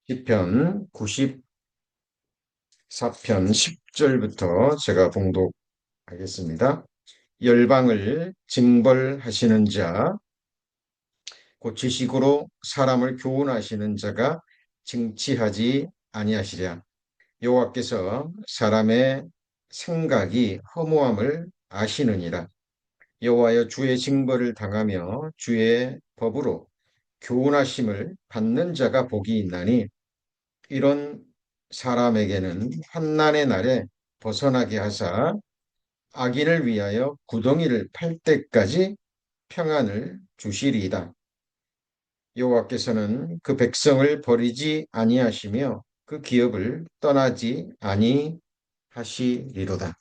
시편 94편 10절부터 제가 봉독하겠습니다. 열방을 징벌하시는 자, 곧 지식으로 사람을 교훈하시는 자가 징치하지 아니하시랴. 여호와께서 사람의 생각이 허무함을 아시느니라. 여호와여, 주의 징벌을 당하며 주의 법으로 교훈하심을 받는 자가 복이 있나니, 이런 사람에게는 환난의 날에 벗어나게 하사 악인을 위하여 구덩이를 팔 때까지 평안을 주시리이다. 여호와께서는 그 백성을 버리지 아니하시며 그 기업을 떠나지 아니하시리로다.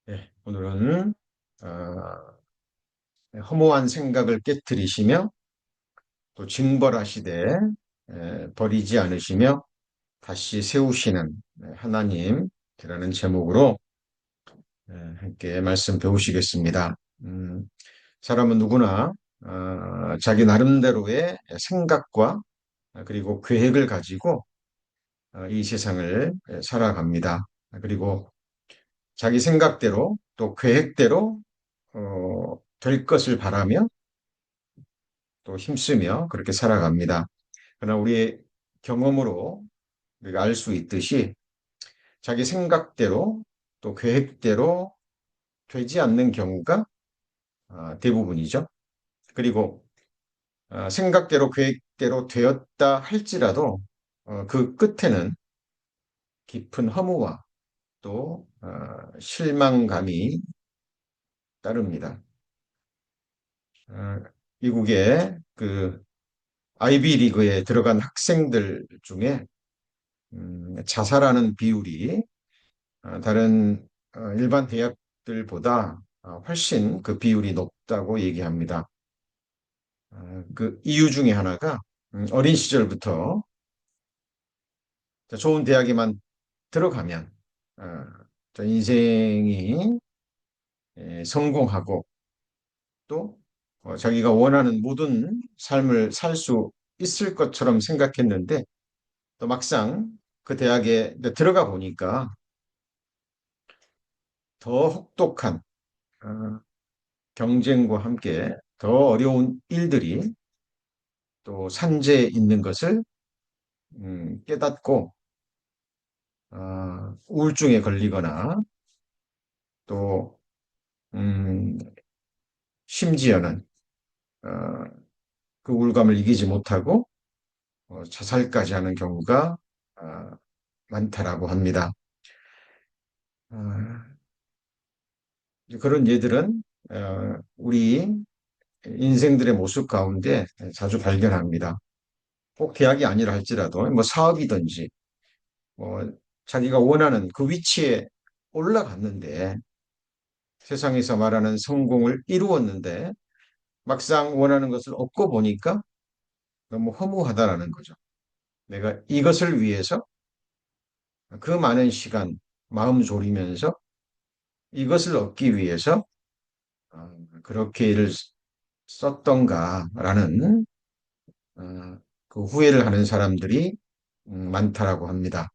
네, 오늘은 허무한 생각을 깨뜨리시며 또 징벌하시되 버리지 않으시며 다시 세우시는 하나님이라는 제목으로 함께 말씀 배우시겠습니다. 사람은 누구나 자기 나름대로의 생각과 그리고 계획을 가지고 이 세상을 살아갑니다. 그리고 자기 생각대로 또 계획대로 될 것을 바라며 또 힘쓰며 그렇게 살아갑니다. 그러나 우리의 경험으로 우리가 알 수 있듯이 자기 생각대로 또 계획대로 되지 않는 경우가 대부분이죠. 그리고 생각대로 계획대로 되었다 할지라도 그 끝에는 깊은 허무와 또 실망감이 따릅니다. 어, 미국의 그 아이비 리그에 들어간 학생들 중에 자살하는 비율이 다른 일반 대학들보다 훨씬 그 비율이 높다고 얘기합니다. 그 이유 중에 하나가 어린 시절부터 좋은 대학에만 들어가면 어, 저 인생이 성공하고 또 자기가 원하는 모든 삶을 살 수 있을 것처럼 생각했는데 또 막상 그 대학에 들어가 보니까 더 혹독한 어, 경쟁과 함께 더 어려운 일들이 또 산재해 있는 것을 깨닫고 우울증에 걸리거나 또 음, 심지어는 어, 그 우울감을 이기지 못하고 자살까지 하는 경우가 어, 많다라고 합니다. 어, 그런 예들은 우리 인생들의 모습 가운데 자주 발견합니다. 꼭 대학이 아니라 할지라도 뭐 사업이든지 뭐 자기가 원하는 그 위치에 올라갔는데 세상에서 말하는 성공을 이루었는데 막상 원하는 것을 얻고 보니까 너무 허무하다라는 거죠. 내가 이것을 위해서 그 많은 시간 마음 졸이면서 이것을 얻기 위해서 그렇게 일을 썼던가라는 그 후회를 하는 사람들이 많다라고 합니다.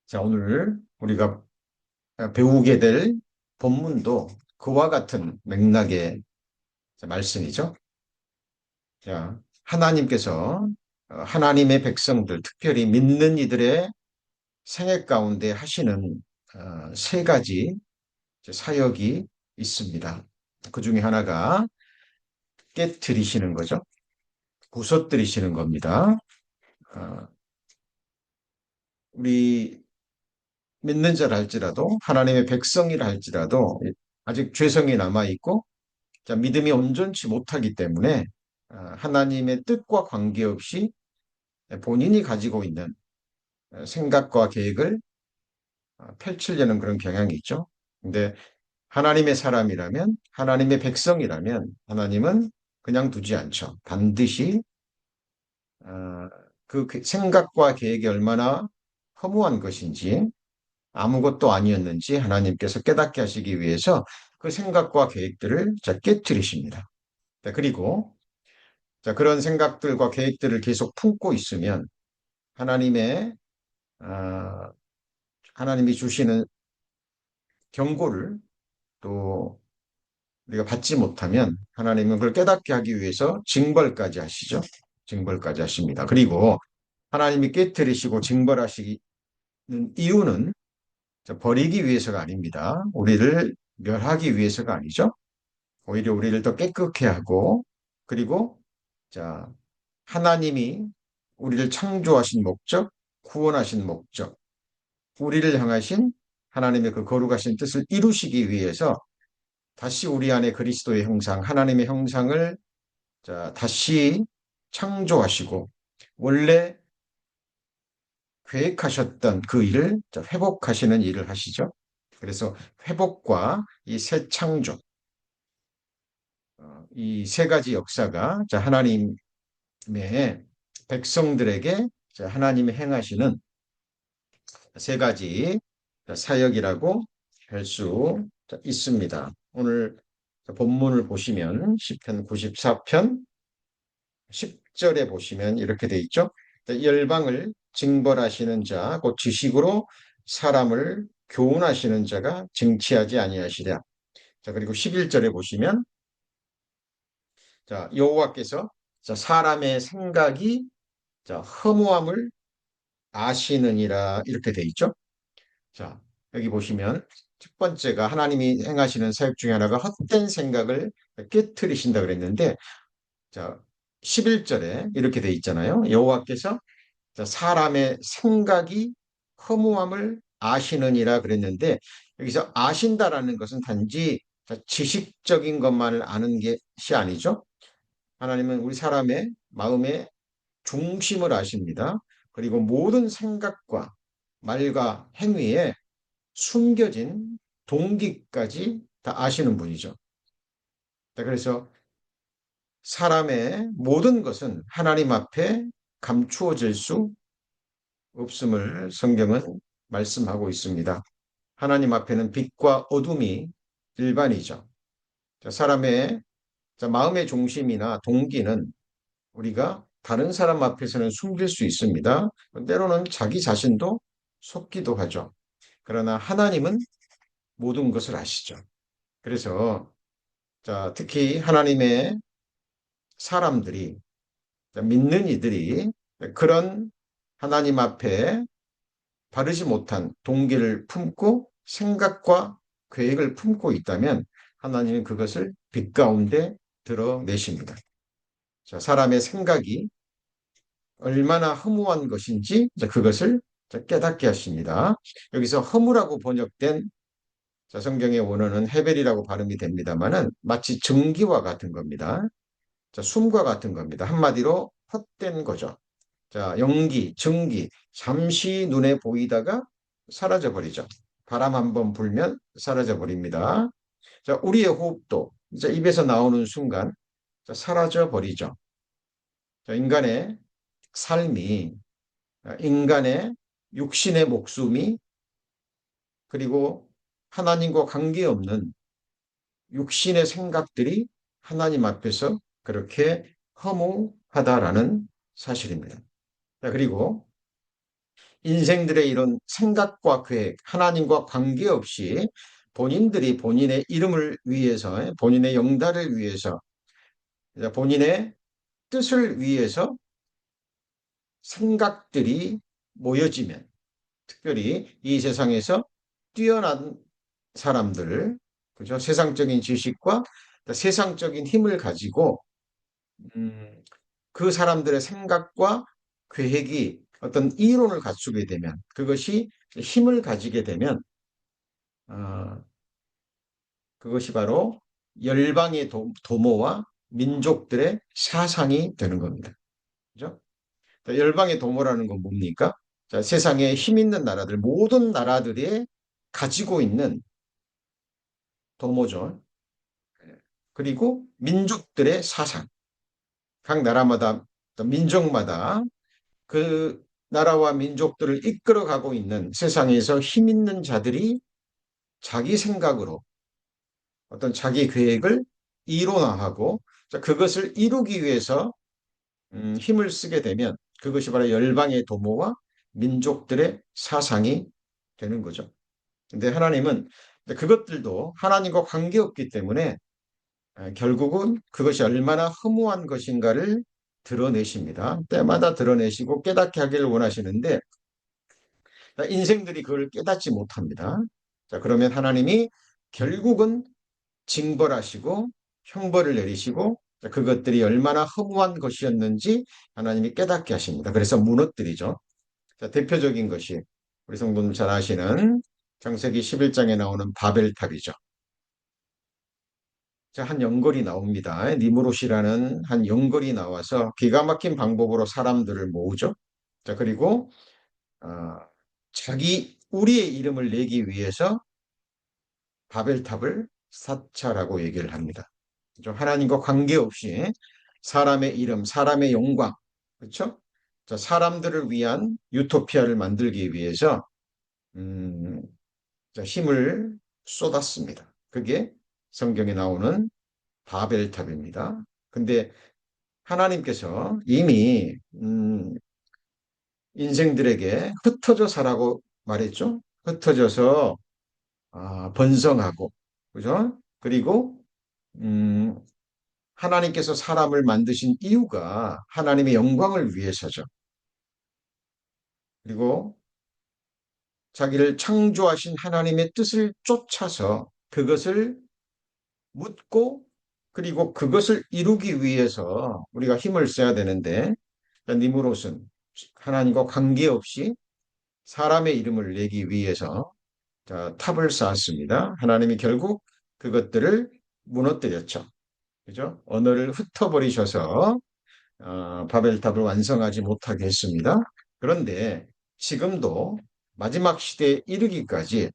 자, 오늘 우리가 배우게 될 본문도 그와 같은 맥락의 말씀이죠. 자, 하나님께서 하나님의 백성들, 특별히 믿는 이들의 생애 가운데 하시는 세 가지 사역이 있습니다. 그 중에 하나가 깨트리시는 거죠. 부서뜨리시는 겁니다. 어, 우리 믿는 자라 할지라도 하나님의 백성이라 할지라도 아직 죄성이 남아 있고 자, 믿음이 온전치 못하기 때문에 하나님의 뜻과 관계없이 본인이 가지고 있는 생각과 계획을 펼치려는 그런 경향이 있죠. 근데 하나님의 사람이라면, 하나님의 백성이라면 하나님은 그냥 두지 않죠. 반드시 그 생각과 계획이 얼마나 허무한 것인지 아무것도 아니었는지 하나님께서 깨닫게 하시기 위해서 그 생각과 계획들을 깨뜨리십니다. 그리고 자, 그런 생각들과 계획들을 계속 품고 있으면 하나님의, 아, 하나님이 주시는 경고를 또 우리가 받지 못하면 하나님은 그걸 깨닫게 하기 위해서 징벌까지 하시죠. 징벌까지 하십니다. 그리고 하나님이 깨뜨리시고 징벌하시는 이유는 자, 버리기 위해서가 아닙니다. 우리를 멸하기 위해서가 아니죠. 오히려 우리를 더 깨끗게 하고 그리고 자, 하나님이 우리를 창조하신 목적, 구원하신 목적, 우리를 향하신 하나님의 그 거룩하신 뜻을 이루시기 위해서 다시 우리 안에 그리스도의 형상, 하나님의 형상을 자, 다시 창조하시고 원래 계획하셨던 그 일을 자, 회복하시는 일을 하시죠. 그래서 회복과 이 새 창조, 이 세 가지 역사가 자, 하나님의 백성들에게 자, 하나님이 행하시는 세 가지 사역이라고 할 수 있습니다. 오늘 본문을 보시면 시편 94편 10절에 보시면 이렇게 돼 있죠. 열방을 징벌하시는 자, 곧 지식으로 사람을 교훈하시는 자가 증치하지 아니하시랴. 자, 그리고 11절에 보시면 자, 여호와께서 자, 사람의 생각이 자, 허무함을 아시느니라 이렇게 돼 있죠. 자, 여기 보시면 첫 번째가 하나님이 행하시는 사역 중에 하나가 헛된 생각을 깨트리신다 그랬는데 자, 11절에 이렇게 돼 있잖아요. 여호와께서 자, 사람의 생각이 허무함을 아시느니라 그랬는데 여기서 아신다라는 것은 단지 자, 지식적인 것만을 아는 것이 아니죠. 하나님은 우리 사람의 마음의 중심을 아십니다. 그리고 모든 생각과 말과 행위에 숨겨진 동기까지 다 아시는 분이죠. 그래서 사람의 모든 것은 하나님 앞에 감추어질 수 없음을 성경은 말씀하고 있습니다. 하나님 앞에는 빛과 어둠이 일반이죠. 사람의 마음의 중심이나 동기는 우리가 다른 사람 앞에서는 숨길 수 있습니다. 때로는 자기 자신도 속기도 하죠. 그러나 하나님은 모든 것을 아시죠. 그래서 특히 하나님의 사람들이 믿는 이들이 그런 하나님 앞에 바르지 못한 동기를 품고 생각과 계획을 품고 있다면 하나님은 그것을 빛 가운데 드러내십니다. 자, 사람의 생각이 얼마나 허무한 것인지 그것을 깨닫게 하십니다. 여기서 허무라고 번역된 성경의 원어는 헤벨이라고 발음이 됩니다만은 마치 증기와 같은 겁니다. 자, 숨과 같은 겁니다. 한마디로 헛된 거죠. 자, 연기, 증기, 잠시 눈에 보이다가 사라져 버리죠. 바람 한번 불면 사라져 버립니다. 자, 우리의 호흡도 이제 입에서 나오는 순간 사라져 버리죠. 자, 인간의 삶이 인간의 육신의 목숨이 그리고 하나님과 관계없는 육신의 생각들이 하나님 앞에서 그렇게 허무하다라는 사실입니다. 자, 그리고 인생들의 이런 생각과 계획, 하나님과 관계없이 본인들이 본인의 이름을 위해서, 본인의 영달을 위해서, 본인의 뜻을 위해서 생각들이 모여지면, 특별히 이 세상에서 뛰어난 사람들, 그죠? 세상적인 지식과 세상적인 힘을 가지고 음, 그 사람들의 생각과 계획이 어떤 이론을 갖추게 되면 그것이 힘을 가지게 되면 어, 그것이 바로 열방의 도모와 민족들의 사상이 되는 겁니다. 그죠? 열방의 도모라는 건 뭡니까? 자, 세상에 힘 있는 나라들, 모든 나라들이 가지고 있는 도모죠. 그리고 민족들의 사상. 각 나라마다, 또 민족마다 그 나라와 민족들을 이끌어가고 있는 세상에서 힘 있는 자들이 자기 생각으로 어떤 자기 계획을 이론화하고 그것을 이루기 위해서 힘을 쓰게 되면 그것이 바로 열방의 도모와 민족들의 사상이 되는 거죠. 근데 하나님은 그것들도 하나님과 관계없기 때문에 결국은 그것이 얼마나 허무한 것인가를 드러내십니다. 때마다 드러내시고 깨닫게 하기를 원하시는데 인생들이 그걸 깨닫지 못합니다. 자, 그러면 하나님이 결국은 징벌하시고 형벌을 내리시고 그것들이 얼마나 허무한 것이었는지 하나님이 깨닫게 하십니다. 그래서 무너뜨리죠. 자, 대표적인 것이 우리 성도님 잘 아시는 창세기 11장에 나오는 바벨탑이죠. 자, 한 연걸이 나옵니다. 니무롯이라는 한 연걸이 나와서 기가 막힌 방법으로 사람들을 모으죠. 자, 그리고 어, 자기 우리의 이름을 내기 위해서 바벨탑을 사찰하고 얘기를 합니다. 그렇죠? 하나님과 관계없이 사람의 이름, 사람의 영광, 그렇죠? 자, 사람들을 위한 유토피아를 만들기 위해서 음, 자, 힘을 쏟았습니다. 그게 성경에 나오는 바벨탑입니다. 근데 하나님께서 이미 인생들에게 흩어져 사라고 말했죠. 흩어져서 번성하고, 그죠? 그리고 음, 하나님께서 사람을 만드신 이유가 하나님의 영광을 위해서죠. 그리고 자기를 창조하신 하나님의 뜻을 쫓아서 그것을 묻고 그리고 그것을 이루기 위해서 우리가 힘을 써야 되는데 니무롯은 하나님과 관계없이 사람의 이름을 내기 위해서 자, 탑을 쌓았습니다. 하나님이 결국 그것들을 무너뜨렸죠. 그죠? 언어를 흩어버리셔서 바벨탑을 완성하지 못하게 했습니다. 그런데 지금도 마지막 시대에 이르기까지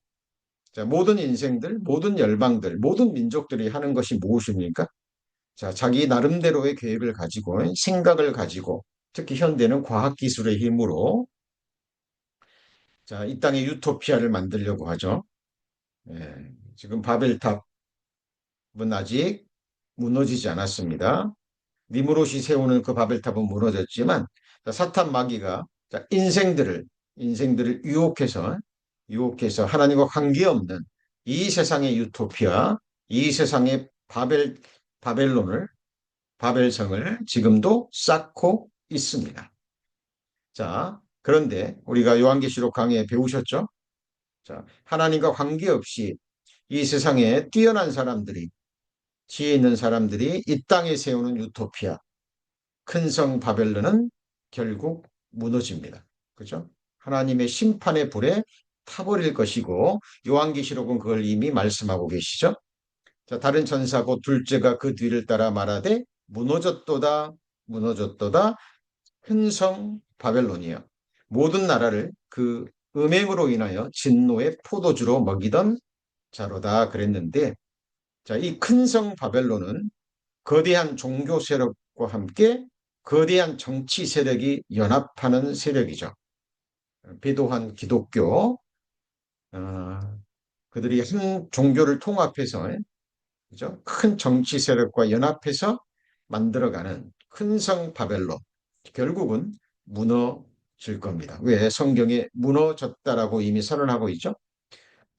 자, 모든 인생들, 모든 열방들, 모든 민족들이 하는 것이 무엇입니까? 자, 자기 나름대로의 계획을 가지고 생각을 가지고 특히 현대는 과학기술의 힘으로 자, 이 땅에 유토피아를 만들려고 하죠. 예, 지금 바벨탑은 아직 무너지지 않았습니다. 니무롯이 세우는 그 바벨탑은 무너졌지만 사탄 마귀가 인생들을 유혹해서 하나님과 관계없는 이 세상의 유토피아, 이 세상의 바벨론을 바벨성을 지금도 쌓고 있습니다. 자, 그런데 우리가 요한계시록 강의에 배우셨죠? 자, 하나님과 관계없이 이 세상에 뛰어난 사람들이 지혜 있는 사람들이 이 땅에 세우는 유토피아 큰 성 바벨론은 결국 무너집니다. 그죠? 하나님의 심판의 불에 타버릴 것이고 요한계시록은 그걸 이미 말씀하고 계시죠. 자, 다른 천사고 둘째가 그 뒤를 따라 말하되 무너졌도다 무너졌도다 큰 성 바벨론이여 모든 나라를 그 음행으로 인하여 진노의 포도주로 먹이던 자로다 그랬는데 자, 이 큰 성 바벨론은 거대한 종교 세력과 함께 거대한 정치 세력이 연합하는 세력이죠. 비도한 기독교, 그들이 한 종교를 통합해서 그죠? 큰 정치 세력과 연합해서 만들어가는 큰 성 바벨론 결국은 무너질 겁니다. 왜? 성경에 무너졌다라고 이미 선언하고 있죠.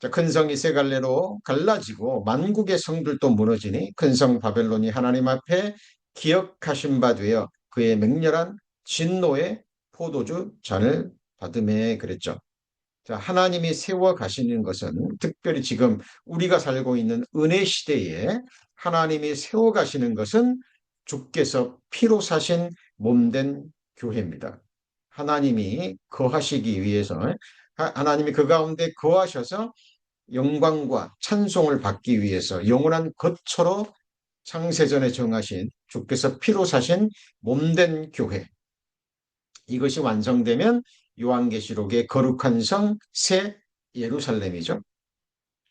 자, 큰 성이 세 갈래로 갈라지고 만국의 성들도 무너지니 큰 성 바벨론이 하나님 앞에 기억하신 바 되어 그의 맹렬한 진노의 포도주 잔을 받음에 그랬죠. 자, 하나님이 세워 가시는 것은 특별히 지금 우리가 살고 있는 은혜 시대에 하나님이 세워 가시는 것은 주께서 피로 사신 몸된 교회입니다. 하나님이 거하시기 위해서 하나님이 그 가운데 거하셔서 영광과 찬송을 받기 위해서 영원한 거처로 창세전에 정하신 주께서 피로 사신 몸된 교회 이것이 완성되면 요한계시록의 거룩한 성 새 예루살렘이죠.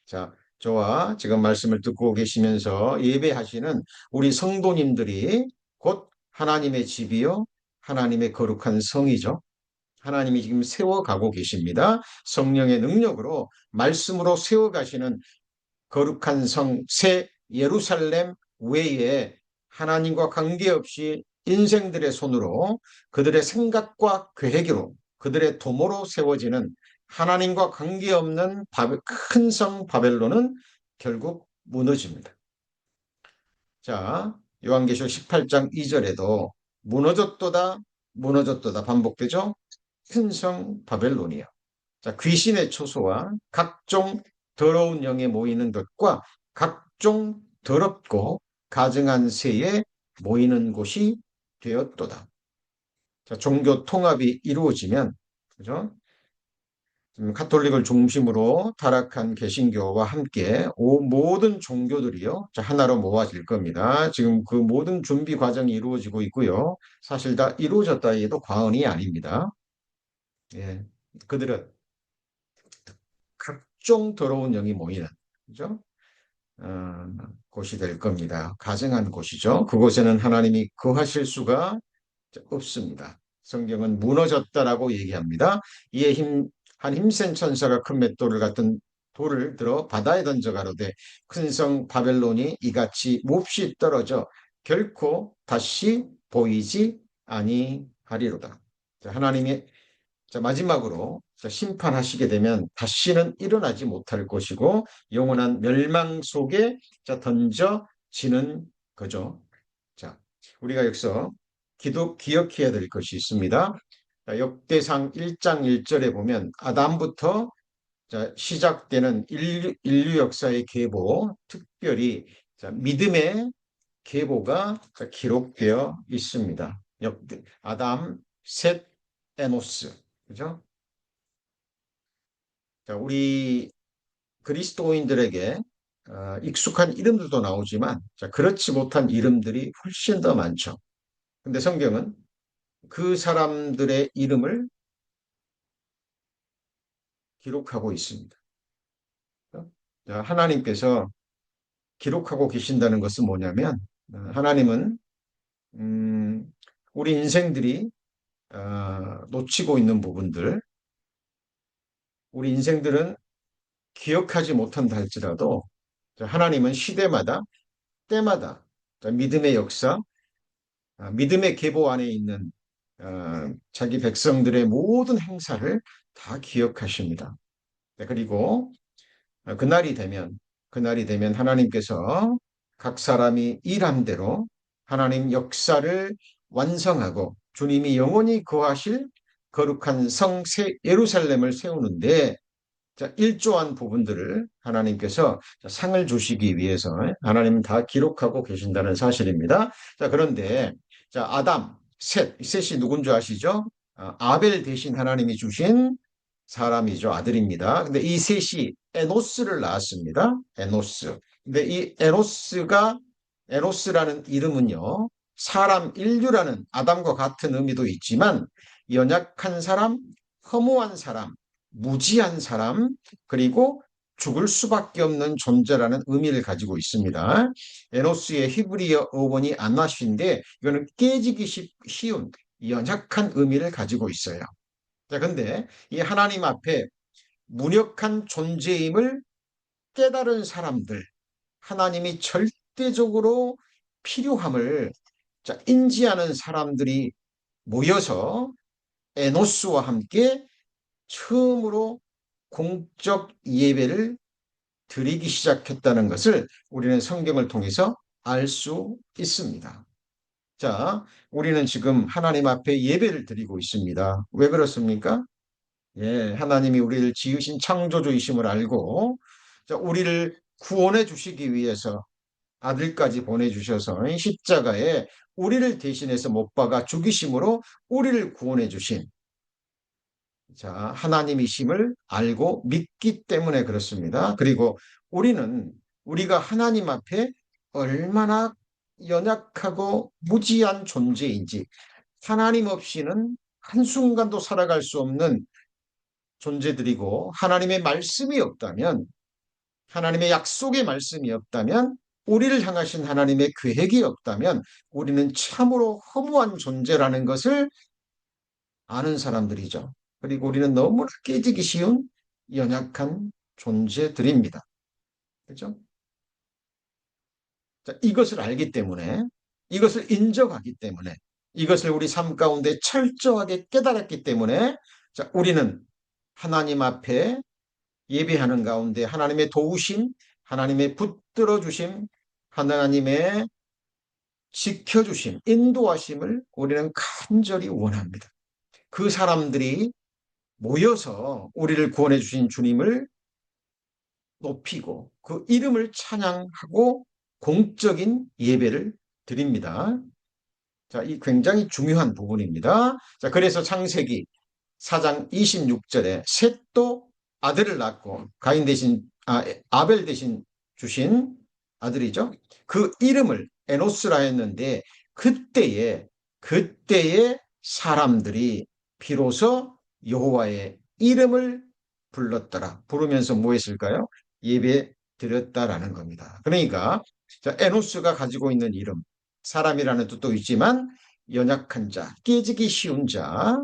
자, 저와 지금 말씀을 듣고 계시면서 예배하시는 우리 성도님들이 곧 하나님의 집이요 하나님의 거룩한 성이죠. 하나님이 지금 세워가고 계십니다. 성령의 능력으로 말씀으로 세워가시는 거룩한 성 새 예루살렘 외에 하나님과 관계없이 인생들의 손으로 그들의 생각과 계획으로 그들의 도모로 세워지는 하나님과 관계없는 큰 성 바벨론은 결국 무너집니다. 자, 요한계시록 18장 2절에도 무너졌도다, 무너졌도다 반복되죠? 큰 성 바벨론이요. 자, 귀신의 초소와 각종 더러운 영에 모이는 것과 각종 더럽고 가증한 새에 모이는 곳이 되었도다. 자, 종교 통합이 이루어지면, 그죠? 카톨릭을 중심으로 타락한 개신교와 함께 모든 종교들이요, 자, 하나로 모아질 겁니다. 지금 그 모든 준비 과정이 이루어지고 있고요. 사실 다 이루어졌다 해도 과언이 아닙니다. 예, 그들은 각종 더러운 영이 모이는, 그죠? 어, 곳이 될 겁니다. 가증한 곳이죠. 그곳에는 하나님이 거하실 수가 없습니다. 성경은 무너졌다라고 얘기합니다. 이에 한 힘센 천사가 큰 맷돌을 같은 돌을 들어 바다에 던져 가로되 큰 성 바벨론이 이같이 몹시 떨어져 결코 다시 보이지 아니하리로다. 하나님이 마지막으로 심판하시게 되면 다시는 일어나지 못할 것이고 영원한 멸망 속에 던져지는 거죠. 자, 우리가 여기서 기억해야 될 것이 있습니다. 자, 역대상 1장 1절에 보면 아담부터 시작되는 인류 역사의 계보, 특별히 믿음의 계보가 기록되어 있습니다. 아담, 셋, 에노스. 그죠? 자, 우리 그리스도인들에게 익숙한 이름들도 나오지만 그렇지 못한 이름들이 훨씬 더 많죠. 근데 성경은 그 사람들의 이름을 기록하고 있습니다. 자, 하나님께서 기록하고 계신다는 것은 뭐냐면 하나님은 우리 인생들이 놓치고 있는 부분들, 우리 인생들은 기억하지 못한다 할지라도 하나님은 시대마다 때마다 믿음의 역사, 믿음의 계보 안에 있는 자기 백성들의 모든 행사를 다 기억하십니다. 네, 그리고 그날이 되면 하나님께서 각 사람이 일한 대로 하나님 역사를 완성하고 주님이 영원히 거하실 거룩한 성 예루살렘을 세우는데 일조한 부분들을 하나님께서 상을 주시기 위해서 하나님은 다 기록하고 계신다는 사실입니다. 자, 그런데 아담, 셋이 누군 줄 아시죠? 아벨 대신 하나님이 주신 사람이죠. 아들입니다. 근데 이 셋이 에노스를 낳았습니다. 에노스. 근데 이 에노스라는 이름은요. 사람, 인류라는 아담과 같은 의미도 있지만 연약한 사람, 허무한 사람, 무지한 사람, 그리고 죽을 수밖에 없는 존재라는 의미를 가지고 있습니다. 에노스의 히브리어 어원이 아나쉬인데 이거는 깨지기 쉬운 연약한 의미를 가지고 있어요. 자, 근데 이 하나님 앞에 무력한 존재임을 깨달은 사람들, 하나님이 절대적으로 필요함을 인지하는 사람들이 모여서 에노스와 함께 처음으로 공적 예배를 드리기 시작했다는 것을 우리는 성경을 통해서 알 수 있습니다. 자, 우리는 지금 하나님 앞에 예배를 드리고 있습니다. 왜 그렇습니까? 예, 하나님이 우리를 지으신 창조주이심을 알고 우리를 구원해 주시기 위해서 아들까지 보내주셔서 십자가에 우리를 대신해서 못 박아 죽이심으로 우리를 구원해 주신 하나님이심을 알고 믿기 때문에 그렇습니다. 그리고 우리가 하나님 앞에 얼마나 연약하고 무지한 존재인지 하나님 없이는 한순간도 살아갈 수 없는 존재들이고 하나님의 말씀이 없다면 하나님의 약속의 말씀이 없다면 우리를 향하신 하나님의 계획이 없다면 우리는 참으로 허무한 존재라는 것을 아는 사람들이죠. 그리고 우리는 너무나 깨지기 쉬운 연약한 존재들입니다. 그렇죠? 자, 이것을 알기 때문에 이것을 인정하기 때문에 이것을 우리 삶 가운데 철저하게 깨달았기 때문에 자, 우리는 하나님 앞에 예배하는 가운데 하나님의 도우심, 하나님의 붙들어 주심, 하나님의 지켜주심, 인도하심을 우리는 간절히 원합니다. 그 사람들이 모여서 우리를 구원해 주신 주님을 높이고 그 이름을 찬양하고 공적인 예배를 드립니다. 자, 이 굉장히 중요한 부분입니다. 자, 그래서 창세기 4장 26절에 셋도 아들을 낳고 가인 대신 아벨 대신 주신 아들이죠. 그 이름을 에노스라 했는데 그때에 사람들이 비로소 여호와의 이름을 불렀더라. 부르면서 뭐 했을까요? 예배 드렸다라는 겁니다. 그러니까 자, 에노스가 가지고 있는 이름 사람이라는 뜻도 있지만 연약한 자, 깨지기 쉬운 자,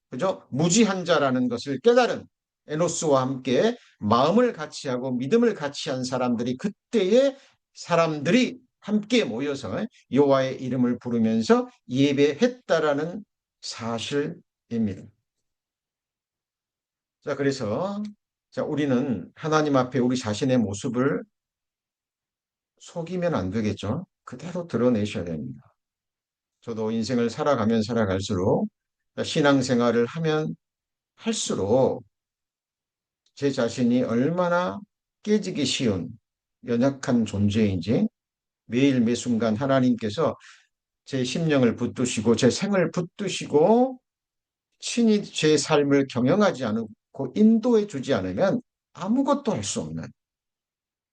그죠? 무지한 자라는 것을 깨달은 에노스와 함께 마음을 같이 하고 믿음을 같이 한 사람들이 그때의 사람들이 함께 모여서 여호와의 이름을 부르면서 예배했다라는 사실입니다. 자, 그래서 자, 우리는 하나님 앞에 우리 자신의 모습을 속이면 안 되겠죠. 그대로 드러내셔야 됩니다. 저도 인생을 살아가면 살아갈수록 신앙생활을 하면 할수록 제 자신이 얼마나 깨지기 쉬운 연약한 존재인지 매일 매 순간 하나님께서 제 심령을 붙드시고 제 생을 붙드시고 친히 제 삶을 경영하지 않고 인도해 주지 않으면 아무것도 할 수 없는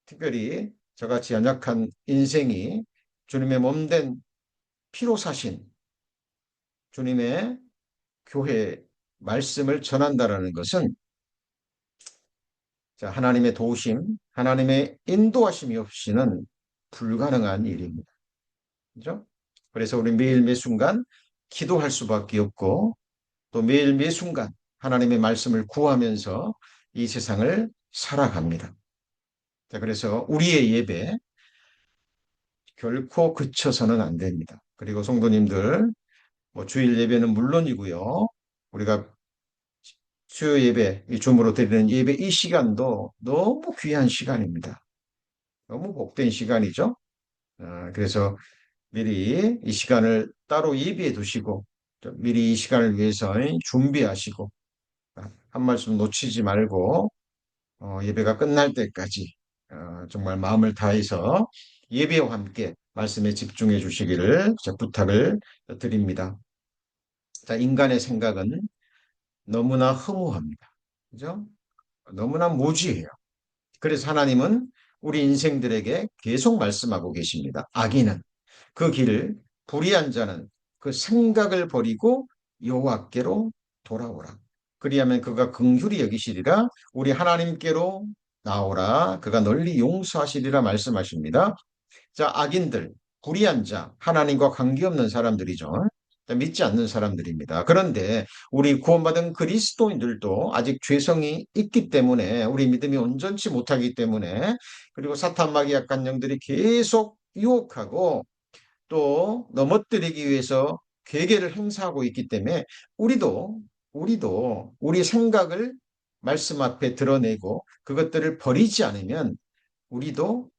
특별히 저같이 연약한 인생이 주님의 몸된 피로 사신 주님의 교회 말씀을 전한다라는 것은 자, 하나님의 도우심, 하나님의 인도하심이 없이는 불가능한 일입니다. 그죠? 그래서 우리 매일 매 순간 기도할 수밖에 없고 또 매일 매 순간 하나님의 말씀을 구하면서 이 세상을 살아갑니다. 자, 그래서 우리의 예배 결코 그쳐서는 안 됩니다. 그리고 성도님들 뭐 주일 예배는 물론이고요. 우리가 수요 예배, 이 줌으로 드리는 예배 이 시간도 너무 귀한 시간입니다. 너무 복된 시간이죠. 그래서 미리 이 시간을 따로 예비해 두시고 미리 이 시간을 위해서 준비하시고 한 말씀 놓치지 말고 예배가 끝날 때까지 정말 마음을 다해서 예배와 함께 말씀에 집중해 주시기를 부탁을 드립니다. 자, 인간의 생각은 너무나 허무합니다. 그죠? 너무나 무지해요. 그래서 하나님은 우리 인생들에게 계속 말씀하고 계십니다. 악인은 그 길을 불의한 자는 그 생각을 버리고 여호와께로 돌아오라. 그리하면 그가 긍휼히 여기시리라. 우리 하나님께로 나오라. 그가 널리 용서하시리라 말씀하십니다. 자, 악인들, 불의한 자, 하나님과 관계없는 사람들이죠. 믿지 않는 사람들입니다. 그런데 우리 구원받은 그리스도인들도 아직 죄성이 있기 때문에 우리 믿음이 온전치 못하기 때문에 그리고 사탄 마귀 약한 영들이 계속 유혹하고 또 넘어뜨리기 위해서 괴계를 행사하고 있기 때문에 우리도 우리 생각을 말씀 앞에 드러내고 그것들을 버리지 않으면 우리도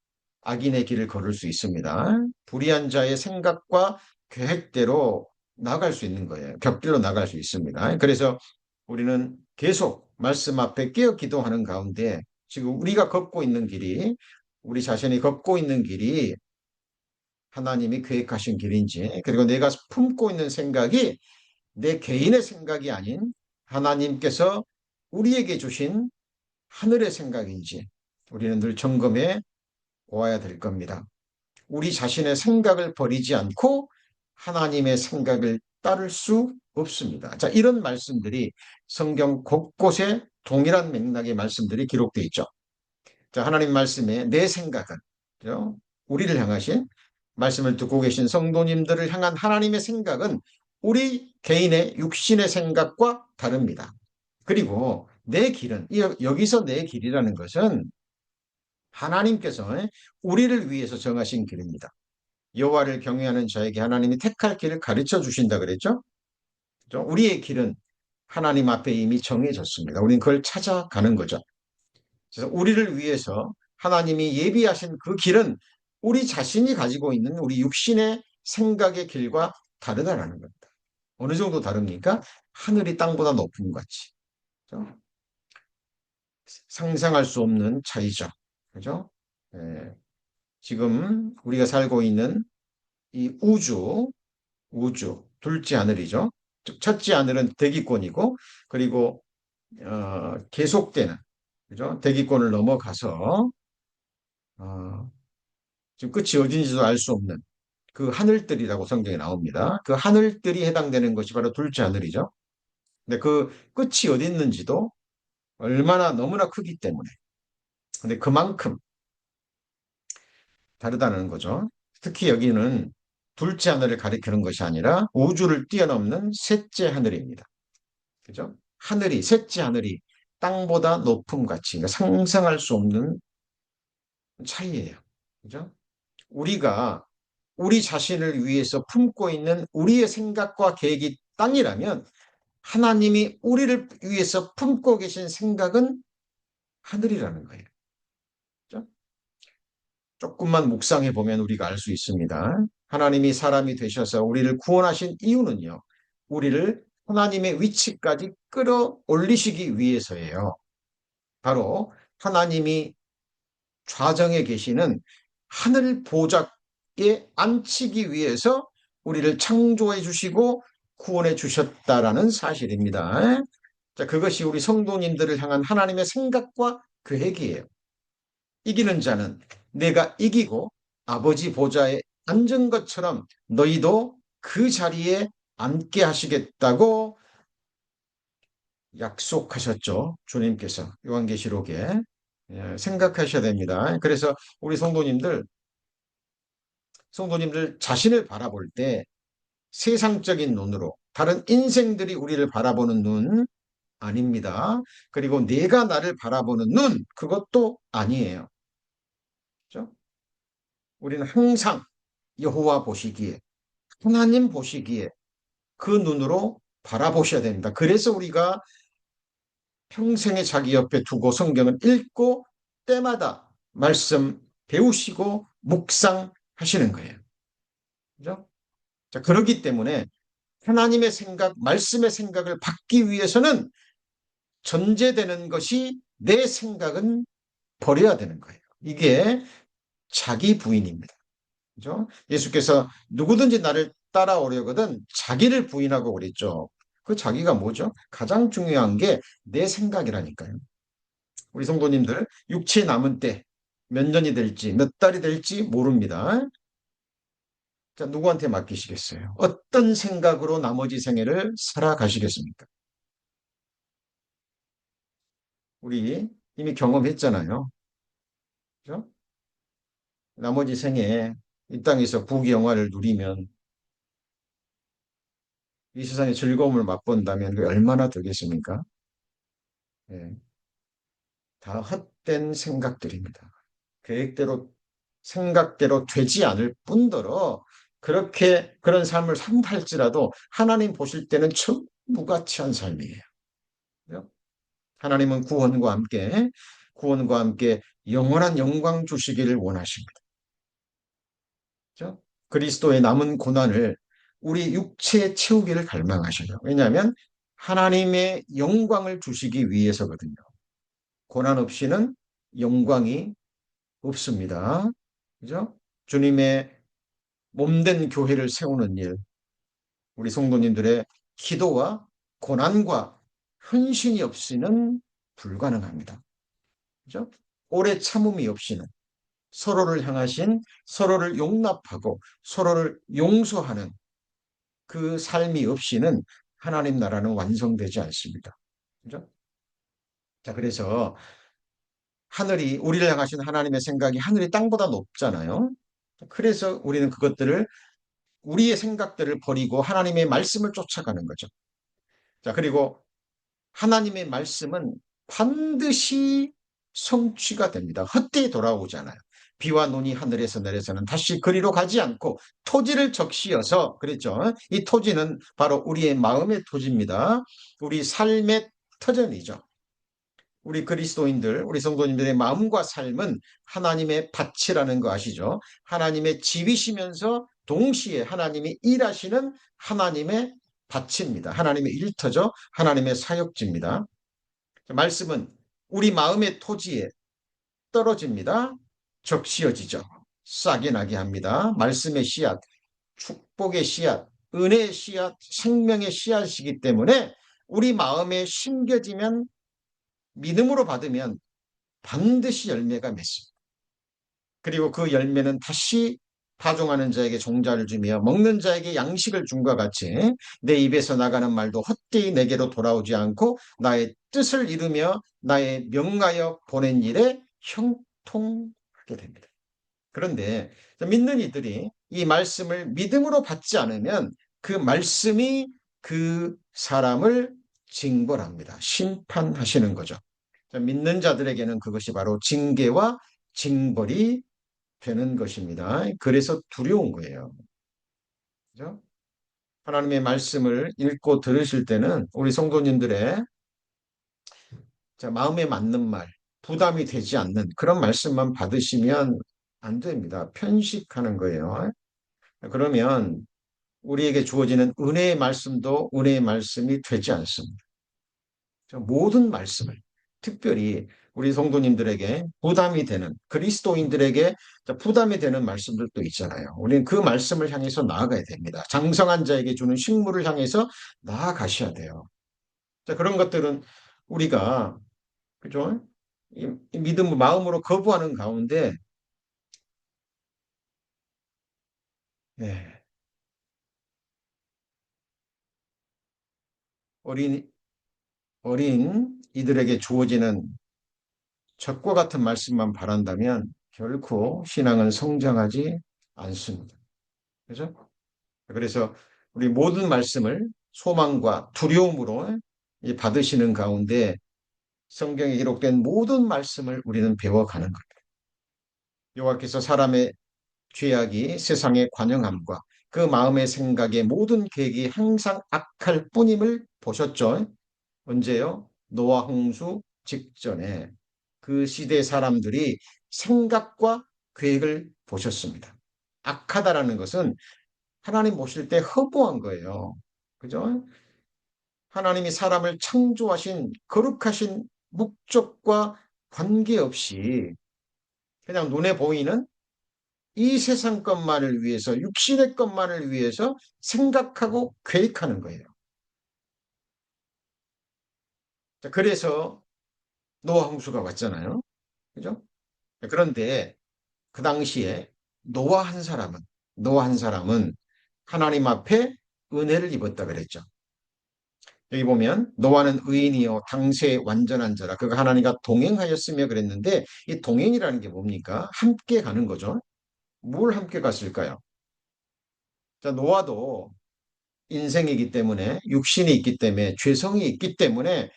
악인의 길을 걸을 수 있습니다. 불의한 자의 생각과 계획대로 나갈 수 있는 거예요. 곁길로 나갈 수 있습니다. 그래서 우리는 계속 말씀 앞에 깨어 기도하는 가운데 지금 우리가 걷고 있는 길이 우리 자신이 걷고 있는 길이 하나님이 계획하신 길인지 그리고 내가 품고 있는 생각이 내 개인의 생각이 아닌 하나님께서 우리에게 주신 하늘의 생각인지 우리는 늘 점검해 보아야 될 겁니다. 우리 자신의 생각을 버리지 않고 하나님의 생각을 따를 수 없습니다. 자, 이런 말씀들이 성경 곳곳에 동일한 맥락의 말씀들이 기록되어 있죠. 자, 하나님 말씀에 내 생각은 그죠? 우리를 향하신 말씀을 듣고 계신 성도님들을 향한 하나님의 생각은 우리 개인의 육신의 생각과 다릅니다. 그리고 내 길은 여기서 내 길이라는 것은 하나님께서 우리를 위해서 정하신 길입니다. 여호와를 경외하는 자에게 하나님이 택할 길을 가르쳐 주신다 그랬죠? 그죠? 우리의 길은 하나님 앞에 이미 정해졌습니다. 우리는 그걸 찾아가는 거죠. 그래서 우리를 위해서 하나님이 예비하신 그 길은 우리 자신이 가지고 있는 우리 육신의 생각의 길과 다르다라는 겁니다. 어느 정도 다릅니까? 하늘이 땅보다 높은 것 같이. 그죠? 상상할 수 없는 차이죠. 그죠? 예, 지금 우리가 살고 있는 이 우주, 둘째 하늘이죠. 첫째 하늘은 대기권이고, 그리고 계속되는, 그죠? 대기권을 넘어가서 지금 끝이 어딘지도 알 수 없는 그 하늘들이라고 성경에 나옵니다. 그 하늘들이 해당되는 것이 바로 둘째 하늘이죠. 근데 그 끝이 어디 있는지도 얼마나 너무나 크기 때문에. 근데 그만큼 다르다는 거죠. 특히 여기는 둘째 하늘을 가리키는 것이 아니라 우주를 뛰어넘는 셋째 하늘입니다. 그죠? 셋째 하늘이 땅보다 높음 같이, 그러니까 상상할 수 없는 차이예요. 그죠? 우리가 우리 자신을 위해서 품고 있는 우리의 생각과 계획이 땅이라면 하나님이 우리를 위해서 품고 계신 생각은 하늘이라는 거예요. 그죠? 조금만 묵상해 보면 우리가 알 수 있습니다. 하나님이 사람이 되셔서 우리를 구원하신 이유는요. 우리를 하나님의 위치까지 끌어올리시기 위해서예요. 바로 하나님이 좌정에 계시는 하늘 보좌에 앉히기 위해서 우리를 창조해 주시고 구원해 주셨다라는 사실입니다. 자, 그것이 우리 성도님들을 향한 하나님의 생각과 계획이에요. 이기는 자는 내가 이기고 아버지 보좌에 앉은 것처럼 너희도 그 자리에 앉게 하시겠다고 약속하셨죠. 주님께서 요한계시록에. 생각하셔야 됩니다. 그래서 우리 성도님들 자신을 바라볼 때 세상적인 눈으로 다른 인생들이 우리를 바라보는 눈 아닙니다. 그리고 내가 나를 바라보는 눈 그것도 아니에요. 그렇죠? 우리는 항상 여호와 보시기에 하나님 보시기에 그 눈으로 바라보셔야 됩니다. 그래서 우리가 평생에 자기 옆에 두고 성경을 읽고 때마다 말씀 배우시고 묵상하시는 거예요. 그죠? 자, 그렇기 때문에 하나님의 생각, 말씀의 생각을 받기 위해서는 전제되는 것이 내 생각은 버려야 되는 거예요. 이게 자기 부인입니다. 그죠? 예수께서 누구든지 나를 따라오려거든 자기를 부인하고 그랬죠. 그 자기가 뭐죠? 가장 중요한 게 내 생각이라니까요. 우리 성도님들 육체 남은 때 몇 년이 될지 몇 달이 될지 모릅니다. 자, 누구한테 맡기시겠어요? 어떤 생각으로 나머지 생애를 살아가시겠습니까? 우리 이미 경험했잖아요. 그죠? 나머지 생에 이 땅에서 부귀영화를 누리면 이 세상의 즐거움을 맛본다면 그게 얼마나 되겠습니까? 예, 다 헛된 생각들입니다. 계획대로 생각대로 되지 않을 뿐더러 그렇게 그런 삶을 산다 할지라도 하나님 보실 때는 천무가치한 삶이에요. 그죠? 하나님은 구원과 함께 영원한 영광 주시기를 원하십니다. 그죠? 그리스도의 남은 고난을 우리 육체에 채우기를 갈망하셔요. 왜냐하면 하나님의 영광을 주시기 위해서거든요. 고난 없이는 영광이 없습니다. 그죠? 주님의 몸된 교회를 세우는 일, 우리 성도님들의 기도와 고난과 헌신이 없이는 불가능합니다. 그죠? 오래 참음이 없이는 서로를 향하신 서로를 용납하고 서로를 용서하는 그 삶이 없이는 하나님 나라는 완성되지 않습니다. 그죠? 자, 그래서 우리를 향하신 하나님의 생각이 하늘이 땅보다 높잖아요. 그래서 우리는 우리의 생각들을 버리고 하나님의 말씀을 쫓아가는 거죠. 자, 그리고 하나님의 말씀은 반드시 성취가 됩니다. 헛되이 돌아오잖아요. 비와 눈이 하늘에서 내려서는 다시 그리로 가지 않고 토지를 적시어서 그랬죠. 이 토지는 바로 우리의 마음의 토지입니다. 우리 삶의 터전이죠. 우리 그리스도인들, 우리 성도님들의 마음과 삶은 하나님의 밭이라는 거 아시죠? 하나님의 집이시면서 동시에 하나님이 일하시는 하나님의 밭입니다. 하나님의 일터죠. 하나님의 사역지입니다. 말씀은 우리 마음의 토지에 떨어집니다. 적시어지죠. 싹이 나게 합니다. 말씀의 씨앗, 축복의 씨앗, 은혜의 씨앗, 생명의 씨앗이기 때문에 우리 마음에 심겨지면 믿음으로 받으면 반드시 열매가 맺습니다. 그리고 그 열매는 다시 파종하는 자에게 종자를 주며 먹는 자에게 양식을 준과 같이 내 입에서 나가는 말도 헛되이 내게로 돌아오지 않고 나의 뜻을 이루며 나의 명하여 보낸 일에 형통하게 됩니다. 그런데 믿는 이들이 이 말씀을 믿음으로 받지 않으면 그 말씀이 그 사람을 징벌합니다. 심판하시는 거죠. 믿는 자들에게는 그것이 바로 징계와 징벌이 되는 것입니다. 그래서 두려운 거예요. 그죠? 하나님의 말씀을 읽고 들으실 때는 우리 성도님들의 마음에 맞는 말, 부담이 되지 않는 그런 말씀만 받으시면 안 됩니다. 편식하는 거예요. 그러면 우리에게 주어지는 은혜의 말씀도 은혜의 말씀이 되지 않습니다. 모든 말씀을 특별히 우리 성도님들에게 부담이 되는 그리스도인들에게 부담이 되는 말씀들도 있잖아요. 우리는 그 말씀을 향해서 나아가야 됩니다. 장성한 자에게 주는 식물을 향해서 나아가셔야 돼요. 자, 그런 것들은 우리가 그죠? 이 믿음을 마음으로 거부하는 가운데 예, 어린 어린 이들에게 주어지는 적과 같은 말씀만 바란다면 결코 신앙은 성장하지 않습니다. 그죠? 그래서 우리 모든 말씀을 소망과 두려움으로 받으시는 가운데 성경에 기록된 모든 말씀을 우리는 배워가는 겁니다. 여호와께서 사람의 죄악이 세상의 관영함과 그 마음의 생각의 모든 계획이 항상 악할 뿐임을 보셨죠. 언제요? 노아 홍수 직전에 그 시대 사람들이 생각과 계획을 보셨습니다. 악하다라는 것은 하나님 보실 때 허무한 거예요. 그죠? 하나님이 사람을 창조하신 거룩하신 목적과 관계없이 그냥 눈에 보이는 이 세상 것만을 위해서 육신의 것만을 위해서 생각하고 계획하는 거예요. 자, 그래서 노아 홍수가 왔잖아요. 그죠? 그런데 그 당시에 노아 한 사람은 하나님 앞에 은혜를 입었다 그랬죠. 여기 보면 노아는 의인이요 당세 완전한 자라 그가 하나님과 동행하였으며 그랬는데 이 동행이라는 게 뭡니까? 함께 가는 거죠. 뭘 함께 갔을까요? 자, 노아도 인생이기 때문에 육신이 있기 때문에 죄성이 있기 때문에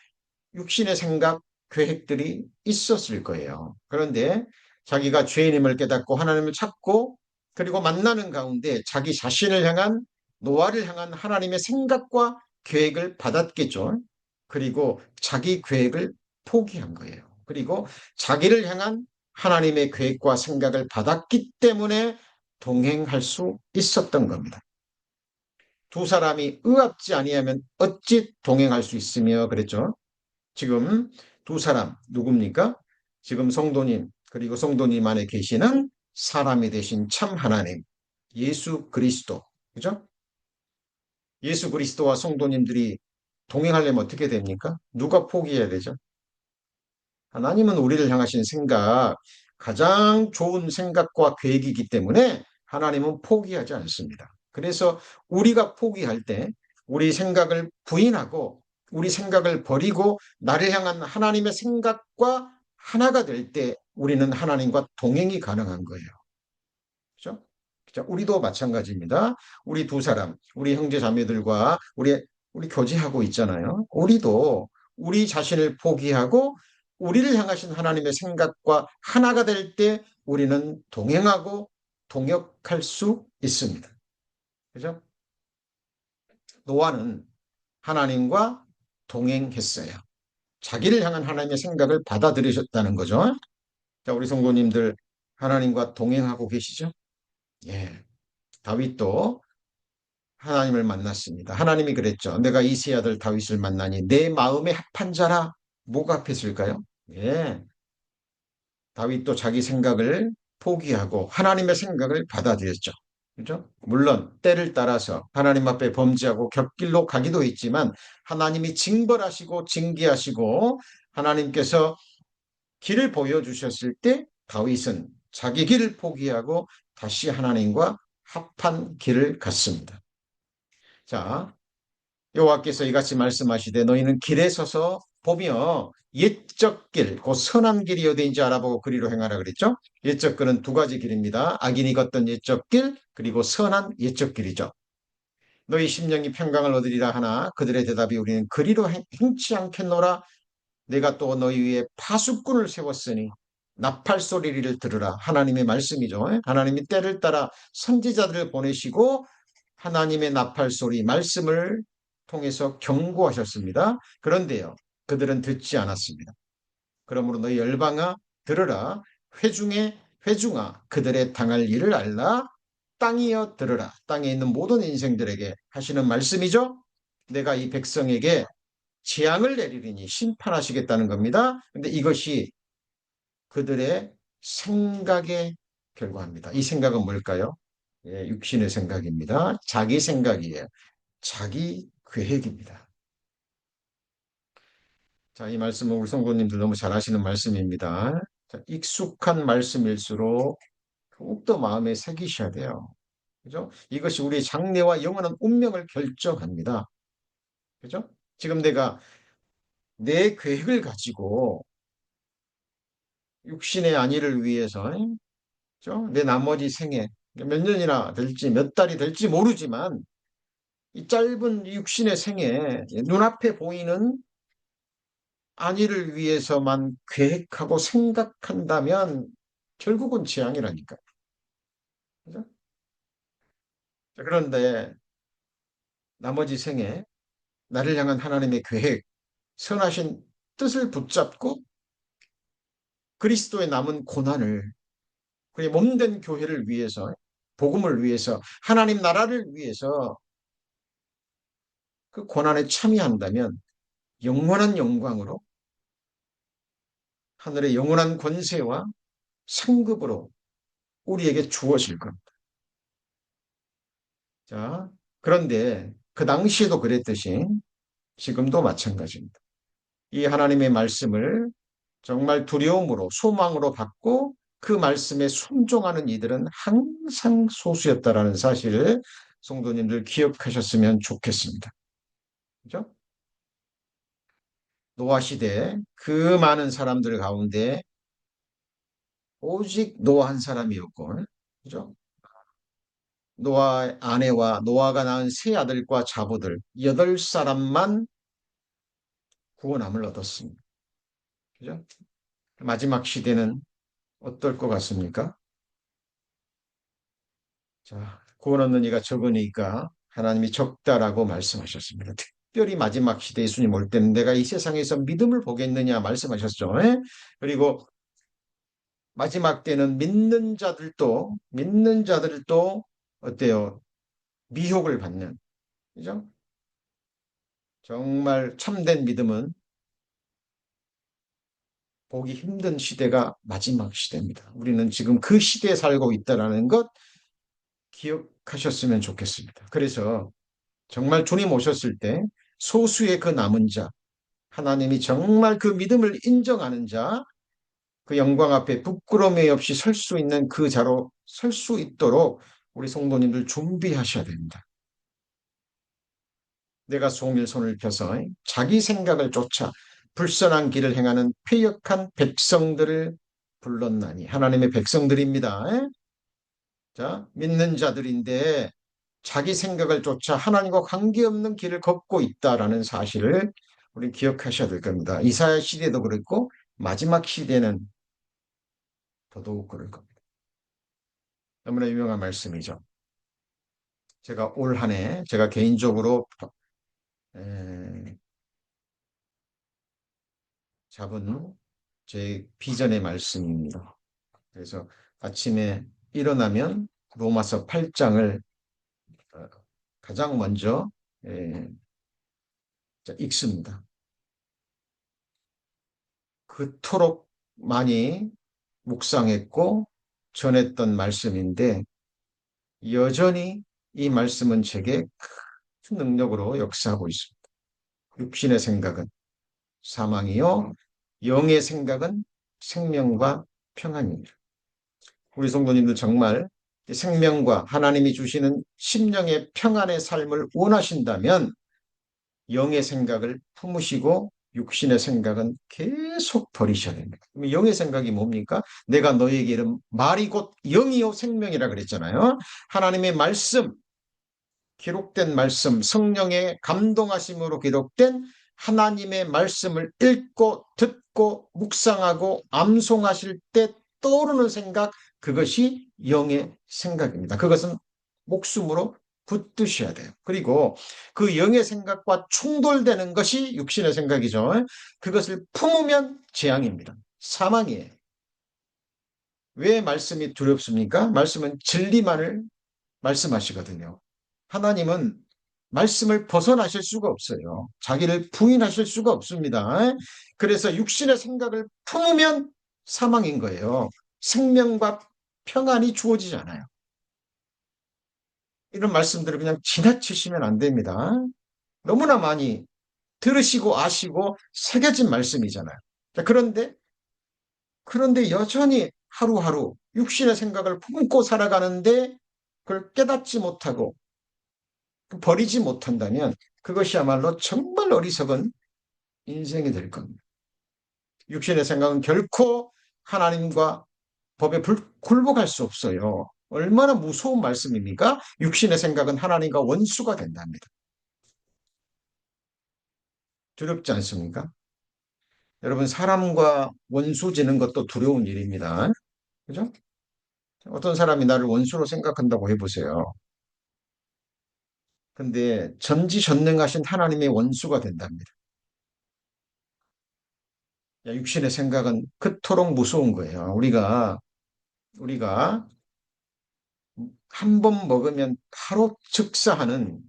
육신의 생각, 계획들이 있었을 거예요. 그런데 자기가 죄인임을 깨닫고 하나님을 찾고 그리고 만나는 가운데 자기 자신을 향한 노아를 향한 하나님의 생각과 계획을 받았겠죠. 그리고 자기 계획을 포기한 거예요. 그리고 자기를 향한 하나님의 계획과 생각을 받았기 때문에 동행할 수 있었던 겁니다. 두 사람이 의합지 아니하면 어찌 동행할 수 있으며 그랬죠. 지금 두 사람 누굽니까? 지금 성도님 그리고 성도님 안에 계시는 사람이 되신 참 하나님 예수 그리스도 그죠? 예수 그리스도와 성도님들이 동행하려면 어떻게 됩니까? 누가 포기해야 되죠? 하나님은 우리를 향하신 생각 가장 좋은 생각과 계획이기 때문에 하나님은 포기하지 않습니다. 그래서 우리가 포기할 때 우리 생각을 부인하고 우리 생각을 버리고 나를 향한 하나님의 생각과 하나가 될 때 우리는 하나님과 동행이 가능한 거예요. 그렇죠? 자, 우리도 마찬가지입니다. 우리 두 사람, 우리 형제 자매들과 우리 교제하고 있잖아요. 우리도 우리 자신을 포기하고 우리를 향하신 하나님의 생각과 하나가 될 때 우리는 동행하고 동역할 수 있습니다. 그죠? 노아는 하나님과 동행했어요. 자기를 향한 하나님의 생각을 받아들이셨다는 거죠. 자, 우리 성도님들 하나님과 동행하고 계시죠? 예. 다윗도 하나님을 만났습니다. 하나님이 그랬죠. 내가 이새의 아들 다윗을 만나니 내 마음에 합한 자라. 뭐가 합했을까요? 예. 다윗도 자기 생각을 포기하고 하나님의 생각을 받아들였죠. 그죠? 물론 때를 따라서 하나님 앞에 범죄하고 곁길로 가기도 했지만 하나님이 징벌하시고 징계하시고 하나님께서 길을 보여주셨을 때 다윗은 자기 길을 포기하고 다시 하나님과 합한 길을 갔습니다. 자, 여호와께서 이같이 말씀하시되 너희는 길에 서서 보며 옛적 길, 곧 선한 길이 어디인지 알아보고 그리로 행하라 그랬죠. 옛적 길은 두 가지 길입니다. 악인이 걷던 옛적 길, 그리고 선한 옛적 길이죠. 너희 심령이 평강을 얻으리라 하나 그들의 대답이 우리는 그리로 행치 않겠노라. 내가 또 너희 위에 파수꾼을 세웠으니 나팔 소리를 들으라. 하나님의 말씀이죠. 하나님이 때를 따라 선지자들을 보내시고 하나님의 나팔 소리, 말씀을 통해서 경고하셨습니다. 그런데요, 그들은 듣지 않았습니다. 그러므로 너희 열방아 들으라. 회중에 회중아 그들의 당할 일을 알라. 땅이여 들으라. 땅에 있는 모든 인생들에게 하시는 말씀이죠. 내가 이 백성에게 재앙을 내리리니 심판하시겠다는 겁니다. 근데 이것이 그들의 생각의 결과입니다. 이 생각은 뭘까요? 예, 육신의 생각입니다. 자기 생각이에요. 자기 계획입니다. 자, 이 말씀은 우리 성도님들 너무 잘 아시는 말씀입니다. 자, 익숙한 말씀일수록 더욱더 마음에 새기셔야 돼요. 그죠? 이것이 우리의 장래와 영원한 운명을 결정합니다. 그죠? 지금 내가 내 계획을 가지고 육신의 안위를 위해서 그죠? 내 나머지 생에 몇 년이나 될지 몇 달이 될지 모르지만 이 짧은 육신의 생에 눈앞에 보이는 안위를 위해서만 계획하고 생각한다면 결국은 재앙이라니까. 그죠? 그런데 나머지 생에 나를 향한 하나님의 계획, 선하신 뜻을 붙잡고 그리스도의 남은 고난을 그의 몸된 교회를 위해서 복음을 위해서 하나님 나라를 위해서 그 고난에 참여한다면 영원한 영광으로 하늘의 영원한 권세와 상급으로 우리에게 주어질 겁니다. 자, 그런데 그 당시에도 그랬듯이 지금도 마찬가지입니다. 이 하나님의 말씀을 정말 두려움으로 소망으로 받고 그 말씀에 순종하는 이들은 항상 소수였다라는 사실을 성도님들 기억하셨으면 좋겠습니다. 그죠? 노아 시대 그 많은 사람들 가운데 오직 노아 한 사람이었고, 그죠? 노아의 아내와 노아가 낳은 세 아들과 자부들 8사람만 구원함을 얻었습니다. 그죠? 마지막 시대는 어떨 것 같습니까? 자, 구원 얻는 이가 적으니까 하나님이 적다라고 말씀하셨습니다. 특별히 마지막 시대 예수님 올 때는 내가 이 세상에서 믿음을 보겠느냐 말씀하셨죠. 예? 그리고 마지막 때는 믿는 자들도 어때요? 미혹을 받는. 그죠? 정말 참된 믿음은 보기 힘든 시대가 마지막 시대입니다. 우리는 지금 그 시대에 살고 있다는 것 기억하셨으면 좋겠습니다. 그래서 정말 주님 오셨을 때 소수의 그 남은 자, 하나님이 정말 그 믿음을 인정하는 자, 그 영광 앞에 부끄러움이 없이 설 수 있는 그 자로 설 수 있도록 우리 성도님들 준비하셔야 됩니다. 내가 종일 손을 펴서 자기 생각을 쫓아 불선한 길을 행하는 패역한 백성들을 불렀나니 하나님의 백성들입니다. 자, 믿는 자들인데 자기 생각을 쫓아 하나님과 관계없는 길을 걷고 있다라는 사실을 우리 기억하셔야 될 겁니다. 이사야 시대도 그랬고 마지막 시대는 더더욱 그럴 겁니다. 너무나 유명한 말씀이죠. 제가 올 한 해, 제가 개인적으로 에, 잡은 제 비전의 말씀입니다. 그래서 아침에 일어나면 로마서 8장을 가장 먼저 에, 읽습니다. 그토록 많이 묵상했고 전했던 말씀인데 여전히 이 말씀은 제게 큰 능력으로 역사하고 있습니다. 육신의 생각은 사망이요, 영의 생각은 생명과 평안입니다. 우리 성도님들 정말 생명과 하나님이 주시는 심령의 평안의 삶을 원하신다면 영의 생각을 품으시고 육신의 생각은 계속 버리셔야 됩니다. 영의 생각이 뭡니까? 내가 너에게 이른 말이 곧 영이요 생명이라 그랬잖아요. 하나님의 말씀, 기록된 말씀, 성령의 감동하심으로 기록된 하나님의 말씀을 읽고 듣고 묵상하고 암송하실 때 떠오르는 생각, 그것이 영의 생각입니다. 그것은 목숨으로 붙드셔야 돼요. 그리고 그 영의 생각과 충돌되는 것이 육신의 생각이죠. 그것을 품으면 재앙입니다. 사망이에요. 왜 말씀이 두렵습니까? 말씀은 진리만을 말씀하시거든요. 하나님은 말씀을 벗어나실 수가 없어요. 자기를 부인하실 수가 없습니다. 그래서 육신의 생각을 품으면 사망인 거예요. 생명과 평안이 주어지잖아요. 이런 말씀들을 그냥 지나치시면 안 됩니다. 너무나 많이 들으시고 아시고 새겨진 말씀이잖아요. 그런데 여전히 하루하루 육신의 생각을 품고 살아가는데 그걸 깨닫지 못하고 버리지 못한다면 그것이야말로 정말 어리석은 인생이 될 겁니다. 육신의 생각은 결코 하나님과 법에 굴복할 수 없어요. 얼마나 무서운 말씀입니까? 육신의 생각은 하나님과 원수가 된답니다. 두렵지 않습니까? 여러분, 사람과 원수 지는 것도 두려운 일입니다. 그죠? 어떤 사람이 나를 원수로 생각한다고 해보세요. 근데 전지전능하신 하나님의 원수가 된답니다. 육신의 생각은 그토록 무서운 거예요. 우리가 한 번 먹으면 바로 즉사하는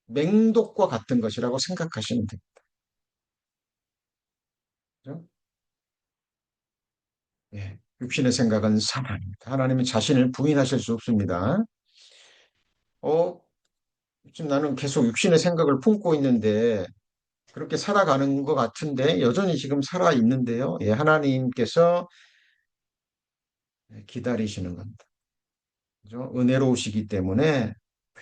맹독과 같은 것이라고 생각하시면 됩니다. 그죠? 예, 육신의 생각은 사망입니다. 하나님은 자신을 부인하실 수 없습니다. 어, 지금 나는 계속 육신의 생각을 품고 있는데 그렇게 살아가는 것 같은데 여전히 지금 살아 있는데요. 예, 하나님께서 기다리시는 겁니다. 그죠? 은혜로우시기 때문에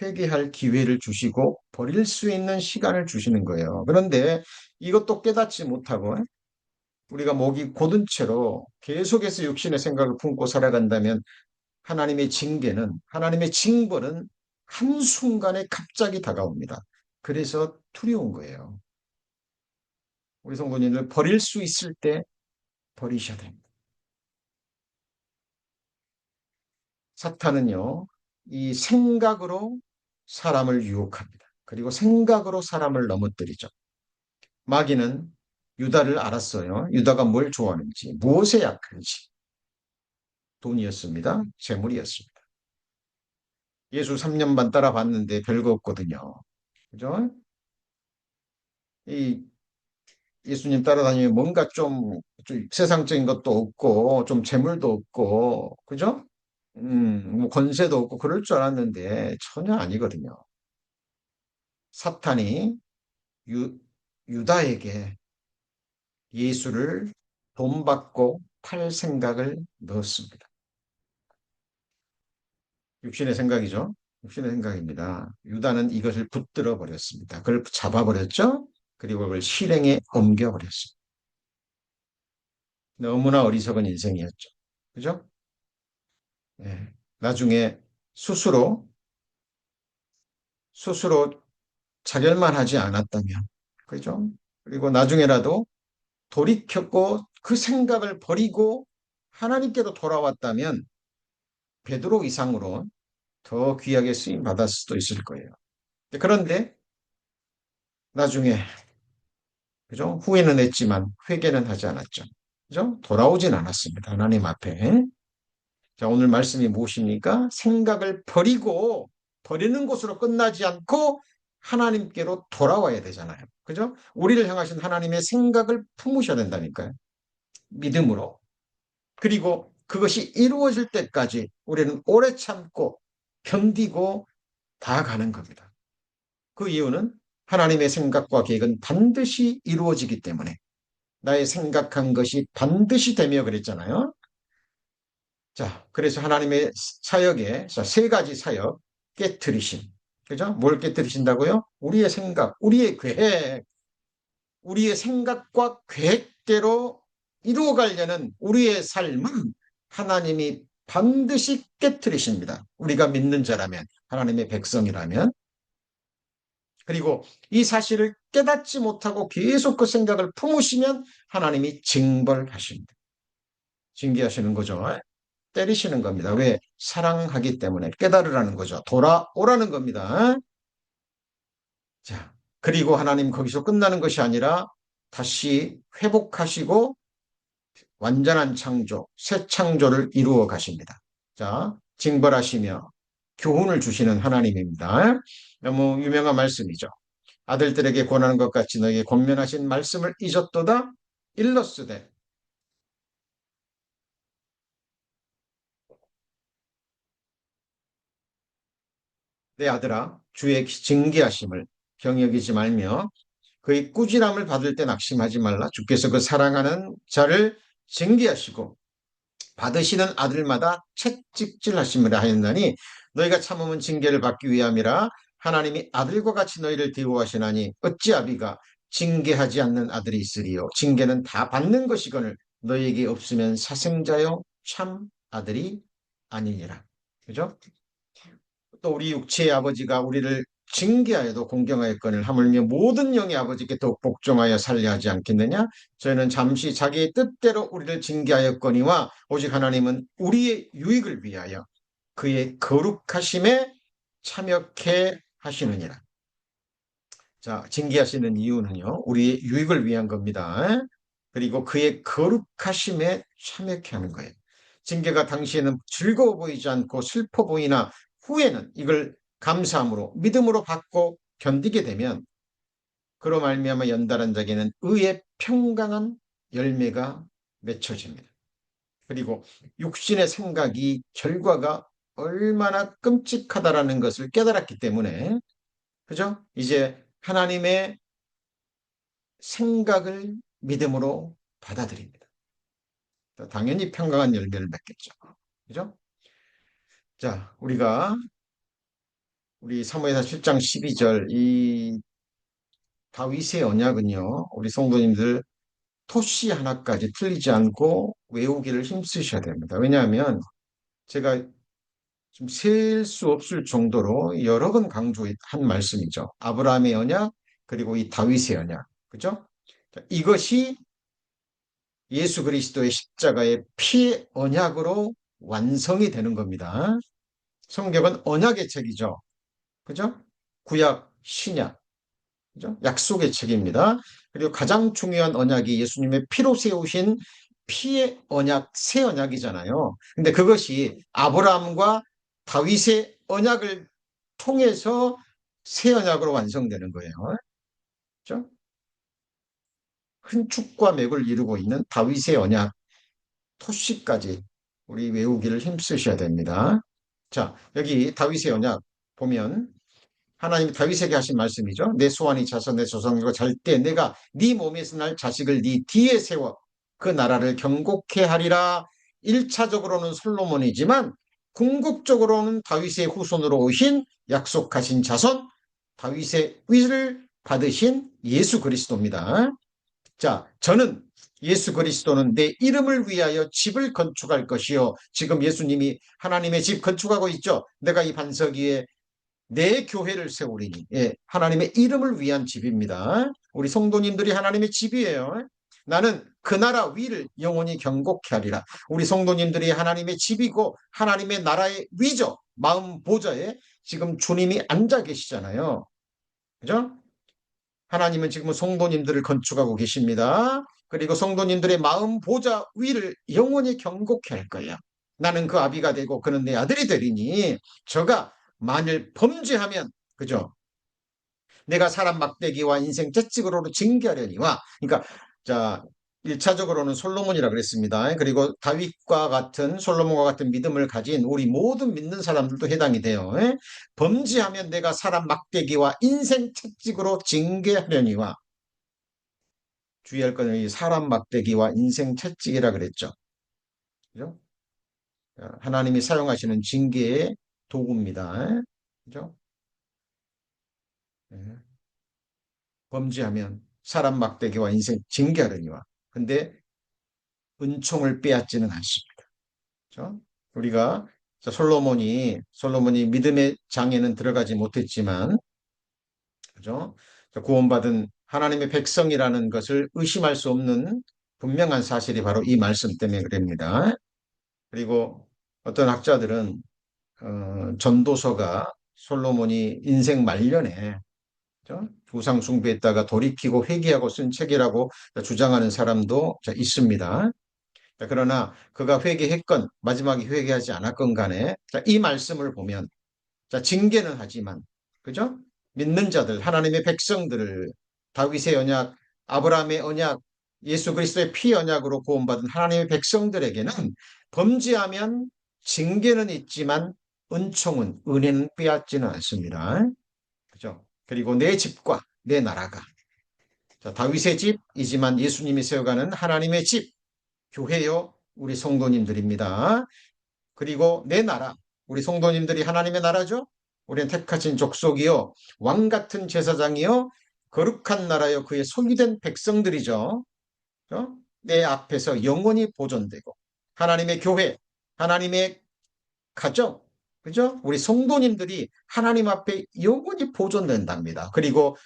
회개할 기회를 주시고 버릴 수 있는 시간을 주시는 거예요. 그런데 이것도 깨닫지 못하고 우리가 목이 곧은 채로 계속해서 육신의 생각을 품고 살아간다면 하나님의 징벌은 한순간에 갑자기 다가옵니다. 그래서 두려운 거예요. 우리 성도님들 버릴 수 있을 때 버리셔야 됩니다. 사탄은요, 이 생각으로 사람을 유혹합니다. 그리고 생각으로 사람을 넘어뜨리죠. 마귀는 유다를 알았어요. 유다가 뭘 좋아하는지, 무엇에 약한지. 돈이었습니다. 재물이었습니다. 예수 3년 반 따라봤는데 별거 없거든요. 그죠? 이 예수님 따라다니면 뭔가 좀 세상적인 것도 없고, 좀 재물도 없고, 그죠? 뭐 권세도 없고 그럴 줄 알았는데 전혀 아니거든요. 사탄이 유, 유다에게 예수를 돈 받고 팔 생각을 넣었습니다. 육신의 생각이죠. 육신의 생각입니다. 유다는 이것을 붙들어 버렸습니다. 그걸 잡아버렸죠. 그리고 그걸 실행에 옮겨버렸습니다. 너무나 어리석은 인생이었죠. 그죠? 예. 나중에 스스로, 스스로 자결만 하지 않았다면, 그죠? 그리고 나중에라도 돌이켰고 그 생각을 버리고 하나님께로 돌아왔다면 베드로 이상으로 더 귀하게 쓰임 받았을 수도 있을 거예요. 그런데 나중에 그죠? 후회는 했지만 회개는 하지 않았죠. 그죠? 돌아오진 않았습니다. 하나님 앞에. 자, 오늘 말씀이 무엇입니까? 생각을 버리고 버리는 것으로 끝나지 않고 하나님께로 돌아와야 되잖아요. 그죠? 우리를 향하신 하나님의 생각을 품으셔야 된다니까요. 믿음으로. 그리고 그것이 이루어질 때까지 우리는 오래 참고 견디고 다 가는 겁니다. 그 이유는 하나님의 생각과 계획은 반드시 이루어지기 때문에 나의 생각한 것이 반드시 되며 그랬잖아요. 자, 그래서 하나님의 사역에 세 가지 사역 깨트리심. 그죠? 뭘 깨트리신다고요? 우리의 생각, 우리의 계획, 우리의 생각과 계획대로 이루어가려는 우리의 삶은 하나님이 반드시 깨트리십니다. 우리가 믿는 자라면, 하나님의 백성이라면. 그리고 이 사실을 깨닫지 못하고 계속 그 생각을 품으시면 하나님이 징벌하십니다. 징계하시는 거죠. 때리시는 겁니다. 왜? 사랑하기 때문에 깨달으라는 거죠. 돌아오라는 겁니다. 자, 그리고 하나님 거기서 끝나는 것이 아니라 다시 회복하시고 완전한 창조, 새 창조를 이루어 가십니다. 자, 징벌하시며 교훈을 주시는 하나님입니다. 너무 유명한 말씀이죠. 아들들에게 권하는 것 같이 너에게 권면하신 말씀을 잊었도다. 일러스되 내 아들아 주의 징계하심을 경여기지 말며 그의 꾸지람을 받을 때 낙심하지 말라. 주께서 그 사랑하는 자를 징계하시고 받으시는 아들마다 채찍질하심이라 하였나니 너희가 참으면 징계를 받기 위함이라. 하나님이 아들과 같이 너희를 대우하시나니 어찌 아비가 징계하지 않는 아들이 있으리요. 징계는 다 받는 것이거늘 너희에게 없으면 사생자요 참 아들이 아니니라. 그죠? 또 우리 육체의 아버지가 우리를 징계하여도 공경하였거늘 하물며 모든 영의 아버지께 더욱 복종하여 살려 하지 않겠느냐. 저희는 잠시 자기의 뜻대로 우리를 징계하였거니와 오직 하나님은 우리의 유익을 위하여 그의 거룩하심에 참여케 하시느니라. 자, 징계하시는 이유는요, 우리의 유익을 위한 겁니다. 그리고 그의 거룩하심에 참여케 하는 거예요. 징계가 당시에는 즐거워 보이지 않고 슬퍼 보이나 후에는 이걸 감사함으로 믿음으로 받고 견디게 되면 그로 말미암아 연달한 자에게는 의의 평강한 열매가 맺혀집니다. 그리고 육신의 생각이 결과가 얼마나 끔찍하다라는 것을 깨달았기 때문에 그죠? 이제 하나님의 생각을 믿음으로 받아들입니다. 당연히 평강한 열매를 맺겠죠. 그죠? 자, 우리 사무엘하 7장 12절 이 다윗의 언약은요. 우리 성도님들 토시 하나까지 틀리지 않고 외우기를 힘쓰셔야 됩니다. 왜냐하면 제가 좀 셀 수 없을 정도로 여러 번 강조한 말씀이죠. 아브라함의 언약 그리고 이 다윗의 언약. 그죠? 이것이 예수 그리스도의 십자가의 피의 언약으로 완성이 되는 겁니다. 성경은 언약의 책이죠. 그죠? 구약, 신약, 그죠? 약속의 책입니다. 그리고 가장 중요한 언약이 예수님의 피로 세우신 피의 언약, 새 언약이잖아요. 근데 그것이 아브라함과 다윗의 언약을 통해서 새 언약으로 완성되는 거예요. 그죠? 큰 축과 맥을 이루고 있는 다윗의 언약, 토시까지 우리 외우기를 힘쓰셔야 됩니다. 자, 여기 다윗의 언약 보면 하나님이 다윗에게 하신 말씀이죠. 내 소환이 자서 내 조상들과 잘 때 내가 네 몸에서 날 자식을 네 뒤에 세워 그 나라를 경고케 하리라. 1차적으로는 솔로몬이지만 궁극적으로는 다윗의 후손으로 오신 약속하신 자손 다윗의 위를 받으신 예수 그리스도입니다. 자, 저는 예수 그리스도는 내 이름을 위하여 집을 건축할 것이요. 지금 예수님이 하나님의 집 건축하고 있죠. 내가 이 반석 위에 내 교회를 세우리니. 예, 하나님의 이름을 위한 집입니다. 우리 성도님들이 하나님의 집이에요. 나는 그 나라 위를 영원히 경고케 하리라. 우리 성도님들이 하나님의 집이고 하나님의 나라의 위죠. 마음 보좌에 지금 주님이 앉아 계시잖아요. 그죠? 하나님은 지금 성도님들을 건축하고 계십니다. 그리고 성도님들의 마음 보좌 위를 영원히 경고케 할 거예요. 나는 그 아비가 되고 그는 내 아들이 되리니 저가 만일 범죄하면 그죠? 내가 사람 막대기와 인생 채찍으로 징계하려니와 그러니까 자 1차적으로는 솔로몬이라 그랬습니다. 그리고 다윗과 같은 솔로몬과 같은 믿음을 가진 우리 모든 믿는 사람들도 해당이 돼요. 범죄하면 내가 사람 막대기와 인생 채찍으로 징계하려니와 주의할 것은 이 사람 막대기와 인생 채찍이라 그랬죠. 그죠? 하나님이 사용하시는 징계의 도구입니다. 그죠? 예. 범죄하면 사람 막대기와 인생 징계하려니와. 근데 은총을 빼앗지는 않습니다. 그렇죠? 우리가 솔로몬이 믿음의 장에는 들어가지 못했지만 그죠? 구원받은 하나님의 백성이라는 것을 의심할 수 없는 분명한 사실이 바로 이 말씀 때문에 그럽니다. 그리고 어떤 학자들은 전도서가 솔로몬이 인생 말년에 그죠? 우상 숭배했다가 돌이키고 회개하고 쓴 책이라고 주장하는 사람도 있습니다. 그러나 그가 회개했건 마지막에 회개하지 않았건 간에 이 말씀을 보면 징계는 하지만 그죠? 믿는 자들 하나님의 백성들을 다윗의 언약 아브라함의 언약 예수 그리스도의 피 언약으로 구원받은 하나님의 백성들에게는 범죄하면 징계는 있지만 은총은 은혜는 빼앗지는 않습니다. 그죠? 그리고 내 집과 내 나라가 다윗의 집이지만 예수님이 세워가는 하나님의 집 교회요, 우리 성도님들입니다. 그리고 내 나라, 우리 성도님들이 하나님의 나라죠? 우리는 택하신 족속이요, 왕 같은 제사장이요, 거룩한 나라요, 그의 소유된 백성들이죠. 내 앞에서 영원히 보존되고, 하나님의 교회, 하나님의 가정, 그죠? 우리 성도님들이 하나님 앞에 영원히 보존된답니다. 그리고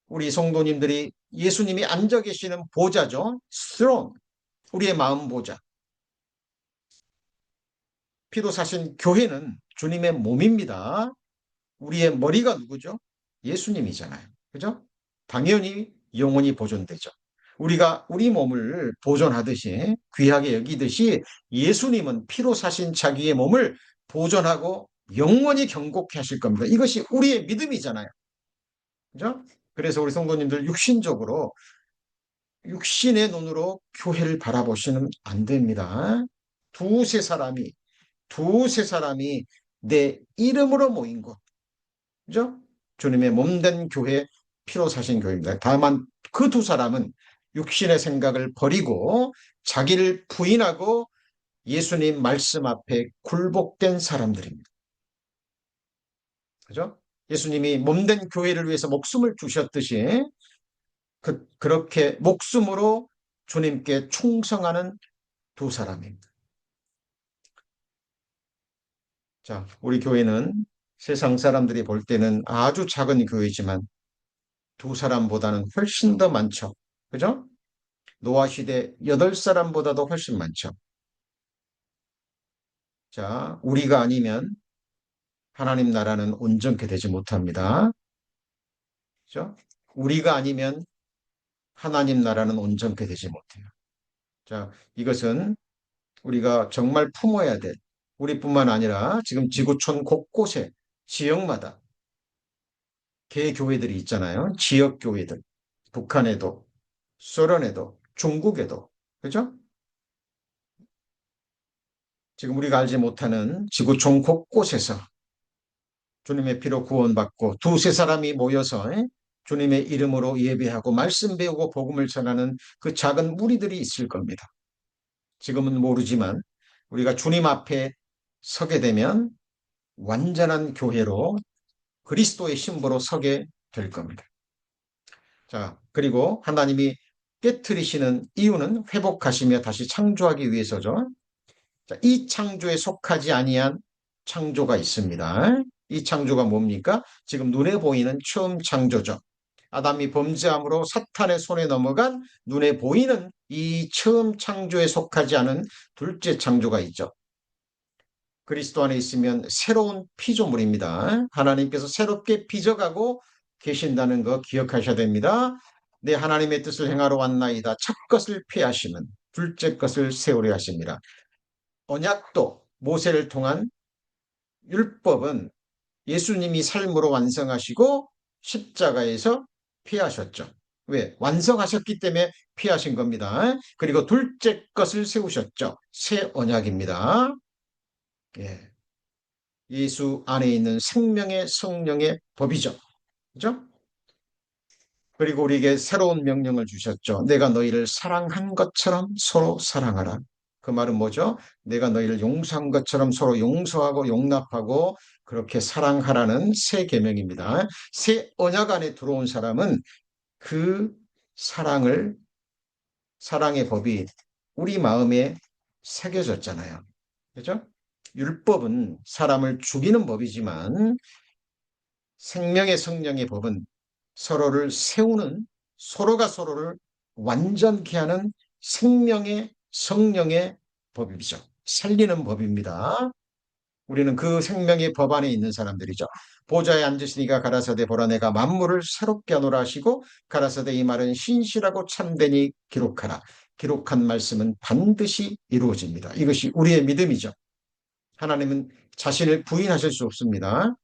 우리 성도님들이 예수님이 앉아 계시는 보좌죠. 스론, 우리의 마음 보좌. 피로 사신 교회는 주님의 몸입니다. 우리의 머리가 누구죠? 예수님이잖아요. 그죠? 당연히 영원히 보존되죠. 우리가 우리 몸을 보존하듯이 귀하게 여기듯이 예수님은 피로 사신 자기의 몸을 보존하고 영원히 경고케 하실 겁니다. 이것이 우리의 믿음이잖아요. 그죠? 그래서 우리 성도님들 육신적으로 육신의 눈으로 교회를 바라보시면 안 됩니다. 두세 사람이 두세 사람이 내 이름으로 모인 곳, 그죠? 주님의 몸된 교회, 피로 사신 교회입니다. 다만 그 두 사람은 육신의 생각을 버리고 자기를 부인하고 예수님 말씀 앞에 굴복된 사람들입니다. 그죠? 예수님이 몸된 교회를 위해서 목숨을 주셨듯이 그렇게 목숨으로 주님께 충성하는 두 사람입니다. 자, 우리 교회는 세상 사람들이 볼 때는 아주 작은 교회지만 두 사람보다는 훨씬 더 많죠. 그죠? 노아 시대 8사람보다도 훨씬 많죠. 자, 우리가 아니면 하나님 나라는 온전케 되지 못합니다. 그죠? 우리가 아니면 하나님 나라는 온전케 되지 못해요. 자, 이것은 우리가 정말 품어야 될 우리뿐만 아니라 지금 지구촌 곳곳에 지역마다 개교회들이 있잖아요. 지역 교회들. 북한에도, 소련에도, 중국에도. 그죠? 지금 우리가 알지 못하는 지구촌 곳곳에서 주님의 피로 구원받고 두세 사람이 모여서 주님의 이름으로 예배하고 말씀 배우고 복음을 전하는 그 작은 무리들이 있을 겁니다. 지금은 모르지만 우리가 주님 앞에 서게 되면 완전한 교회로 그리스도의 신부로 서게 될 겁니다. 자, 그리고 하나님이 깨트리시는 이유는 회복하시며 다시 창조하기 위해서죠. 자, 이 창조에 속하지 아니한 창조가 있습니다. 이 창조가 뭡니까? 지금 눈에 보이는 처음 창조죠. 아담이 범죄함으로 사탄의 손에 넘어간 눈에 보이는 이 처음 창조에 속하지 않은 둘째 창조가 있죠. 그리스도 안에 있으면 새로운 피조물입니다. 하나님께서 새롭게 빚어가고 계신다는 거 기억하셔야 됩니다. 내 하나님의 뜻을 행하러 왔나이다. 첫 것을 피하시면 둘째 것을 세우려 하십니다. 언약도 모세를 통한 율법은 예수님이 삶으로 완성하시고 십자가에서 피하셨죠. 왜? 완성하셨기 때문에 피하신 겁니다. 그리고 둘째 것을 세우셨죠. 새 언약입니다. 예. 예수 안에 있는 생명의 성령의 법이죠. 그죠? 그리고 우리에게 새로운 명령을 주셨죠. 내가 너희를 사랑한 것처럼 서로 사랑하라. 그 말은 뭐죠? 내가 너희를 용서한 것처럼 서로 용서하고 용납하고 그렇게 사랑하라는 새 계명입니다. 새 언약 안에 들어온 사람은 그 사랑을, 사랑의 법이 우리 마음에 새겨졌잖아요. 그죠? 율법은 사람을 죽이는 법이지만 생명의 성령의 법은 서로를 세우는, 서로가 서로를 완전케 하는 생명의 성령의 법이죠. 살리는 법입니다. 우리는 그 생명의 법 안에 있는 사람들이죠. 보좌에 앉으시니가 가라사대 보라 내가 만물을 새롭게 하노라 하시고 가라사대 이 말은 신실하고 참되니 기록하라. 기록한 말씀은 반드시 이루어집니다. 이것이 우리의 믿음이죠. 하나님은 자신을 부인하실 수 없습니다.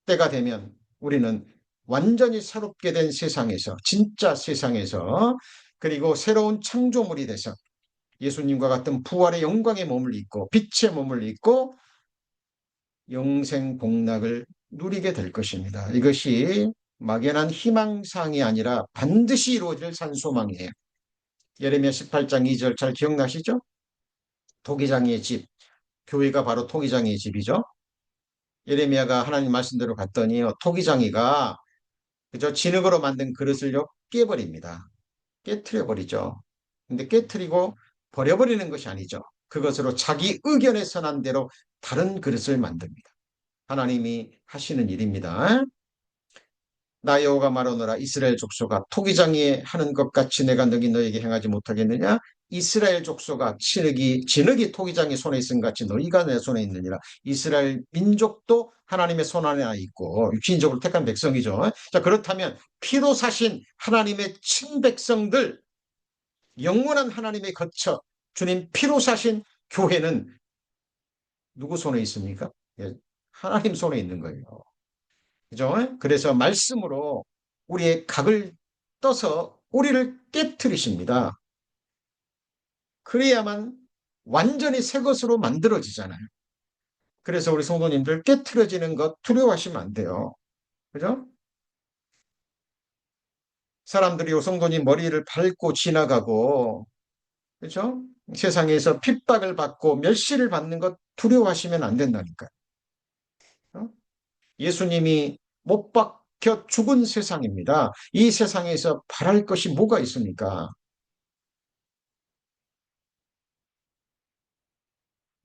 때가 되면 우리는 완전히 새롭게 된 세상에서, 진짜 세상에서, 그리고 새로운 창조물이 돼서 예수님과 같은 부활의 영광의 몸을 입고 빛의 몸을 입고 영생 복락을 누리게 될 것입니다. 이것이 막연한 희망사항이 아니라 반드시 이루어질 산소망이에요. 예레미야 18장 2절 잘 기억나시죠? 토기장이의 집, 교회가 바로 토기장이의 집이죠. 예레미야가 하나님 말씀대로 갔더니 토기장이가 그저 진흙으로 만든 그릇을요 깨버립니다. 깨트려 버리죠. 근데 깨트리고 버려버리는 것이 아니죠. 그것으로 자기 의견에 선한 대로 다른 그릇을 만듭니다. 하나님이 하시는 일입니다. 나 여호와가 말하노라 이스라엘 족속아 토기장이 하는 것 같이 내가 너희에게 행하지 못하겠느냐. 이스라엘 족속아 진흙이 토기장의 손에 있은 같이 너희가 내 손에 있느니라. 이스라엘 민족도 하나님의 손 안에 있고 육신적으로 택한 백성이죠. 자, 그렇다면 피로 사신 하나님의 친백성들, 영원한 하나님의 거처 주님 피로 사신 교회는 누구 손에 있습니까? 예, 하나님 손에 있는 거예요. 그죠? 그래서 말씀으로 우리의 각을 떠서 우리를 깨트리십니다. 그래야만 완전히 새 것으로 만들어지잖아요. 그래서 우리 성도님들 깨트려지는 것 두려워하시면 안 돼요. 그죠? 사람들이 성도님 머리를 밟고 지나가고, 그죠? 세상에서 핍박을 받고 멸시를 받는 것 두려워하시면 안 된다니까요. 어? 예수님이 못 박혀 죽은 세상입니다. 이 세상에서 바랄 것이 뭐가 있습니까?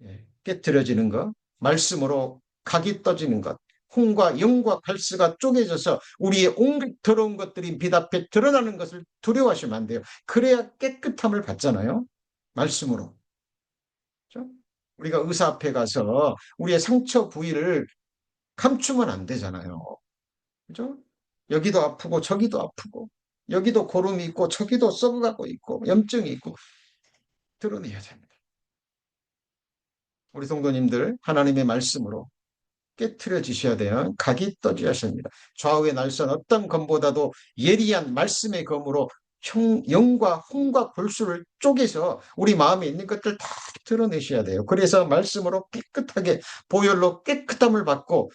예, 깨트려지는 것, 말씀으로 각이 떠지는 것, 홍과 영과 갈수가 쪼개져서 우리의 온갖 더러운 것들이 빛 앞에 드러나는 것을 두려워하시면 안 돼요. 그래야 깨끗함을 받잖아요. 말씀으로. 그렇죠? 우리가 의사 앞에 가서 우리의 상처 부위를 감추면 안 되잖아요. 그죠? 여기도 아프고 저기도 아프고 여기도 고름이 있고 저기도 썩어가고 있고 염증이 있고 드러내야 됩니다. 우리 성도님들 하나님의 말씀으로 깨트려지셔야 돼요. 각이 떠져야 합니다. 좌우의 날선 어떤 검보다도 예리한 말씀의 검으로 영과 홍과 골수를 쪼개서 우리 마음에 있는 것들 다 드러내셔야 돼요. 그래서 말씀으로 깨끗하게 보혈로 깨끗함을 받고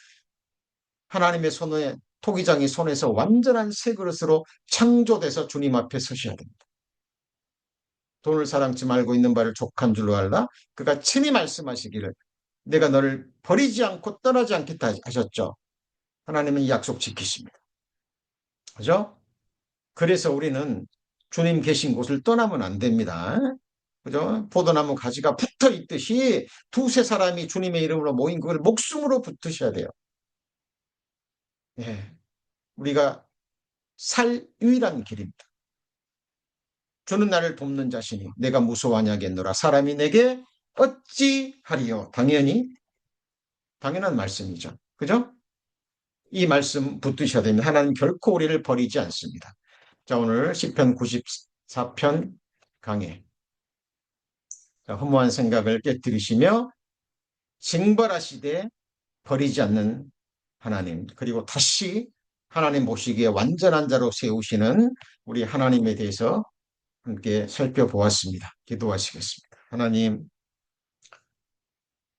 하나님의 손에 토기장이 손에서 완전한 새 그릇으로 창조돼서 주님 앞에 서셔야 됩니다. 돈을 사랑치 말고 있는 바를 족한 줄로 알라. 그가 친히 말씀하시기를 내가 너를 버리지 않고 떠나지 않겠다 하셨죠. 하나님은 이 약속 지키십니다. 그죠? 그래서 우리는 주님 계신 곳을 떠나면 안 됩니다. 그죠? 포도나무 가지가 붙어 있듯이 두세 사람이 주님의 이름으로 모인 그걸 목숨으로 붙으셔야 돼요. 예. 우리가 살 유일한 길입니다. 주는 나를 돕는 자신이 내가 무서워하냐겠노라. 사람이 내게 어찌하리요. 당연한 말씀이죠. 그죠? 이 말씀 붙드셔야 됩니다. 하나님 결코 우리를 버리지 않습니다. 자, 오늘 시편 94편 강해. 자, 허무한 생각을 깨뜨리시며 징벌하시되 버리지 않는 하나님, 그리고 다시 하나님 보시기에 완전한 자로 세우시는 우리 하나님에 대해서 함께 살펴보았습니다. 기도하시겠습니다. 하나님,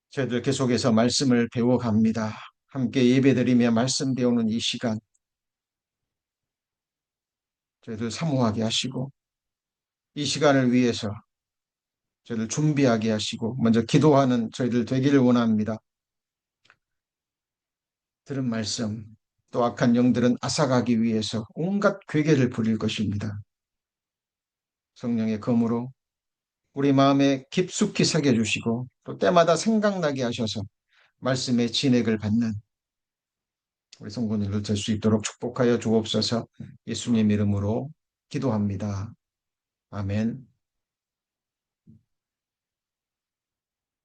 저희들 계속해서 말씀을 배워갑니다. 함께 예배드리며 말씀 배우는 이 시간, 저희들 사모하게 하시고, 이 시간을 위해서 저희들 준비하게 하시고, 먼저 기도하는 저희들 되기를 원합니다. 들은 말씀, 또 악한 영들은 앗아가기 위해서 온갖 괴계를 부릴 것입니다. 성령의 검으로 우리 마음에 깊숙이 새겨주시고 또 때마다 생각나게 하셔서 말씀의 진액을 받는 우리 성도님들 될 수 있도록 축복하여 주옵소서. 예수님 이름으로 기도합니다. 아멘.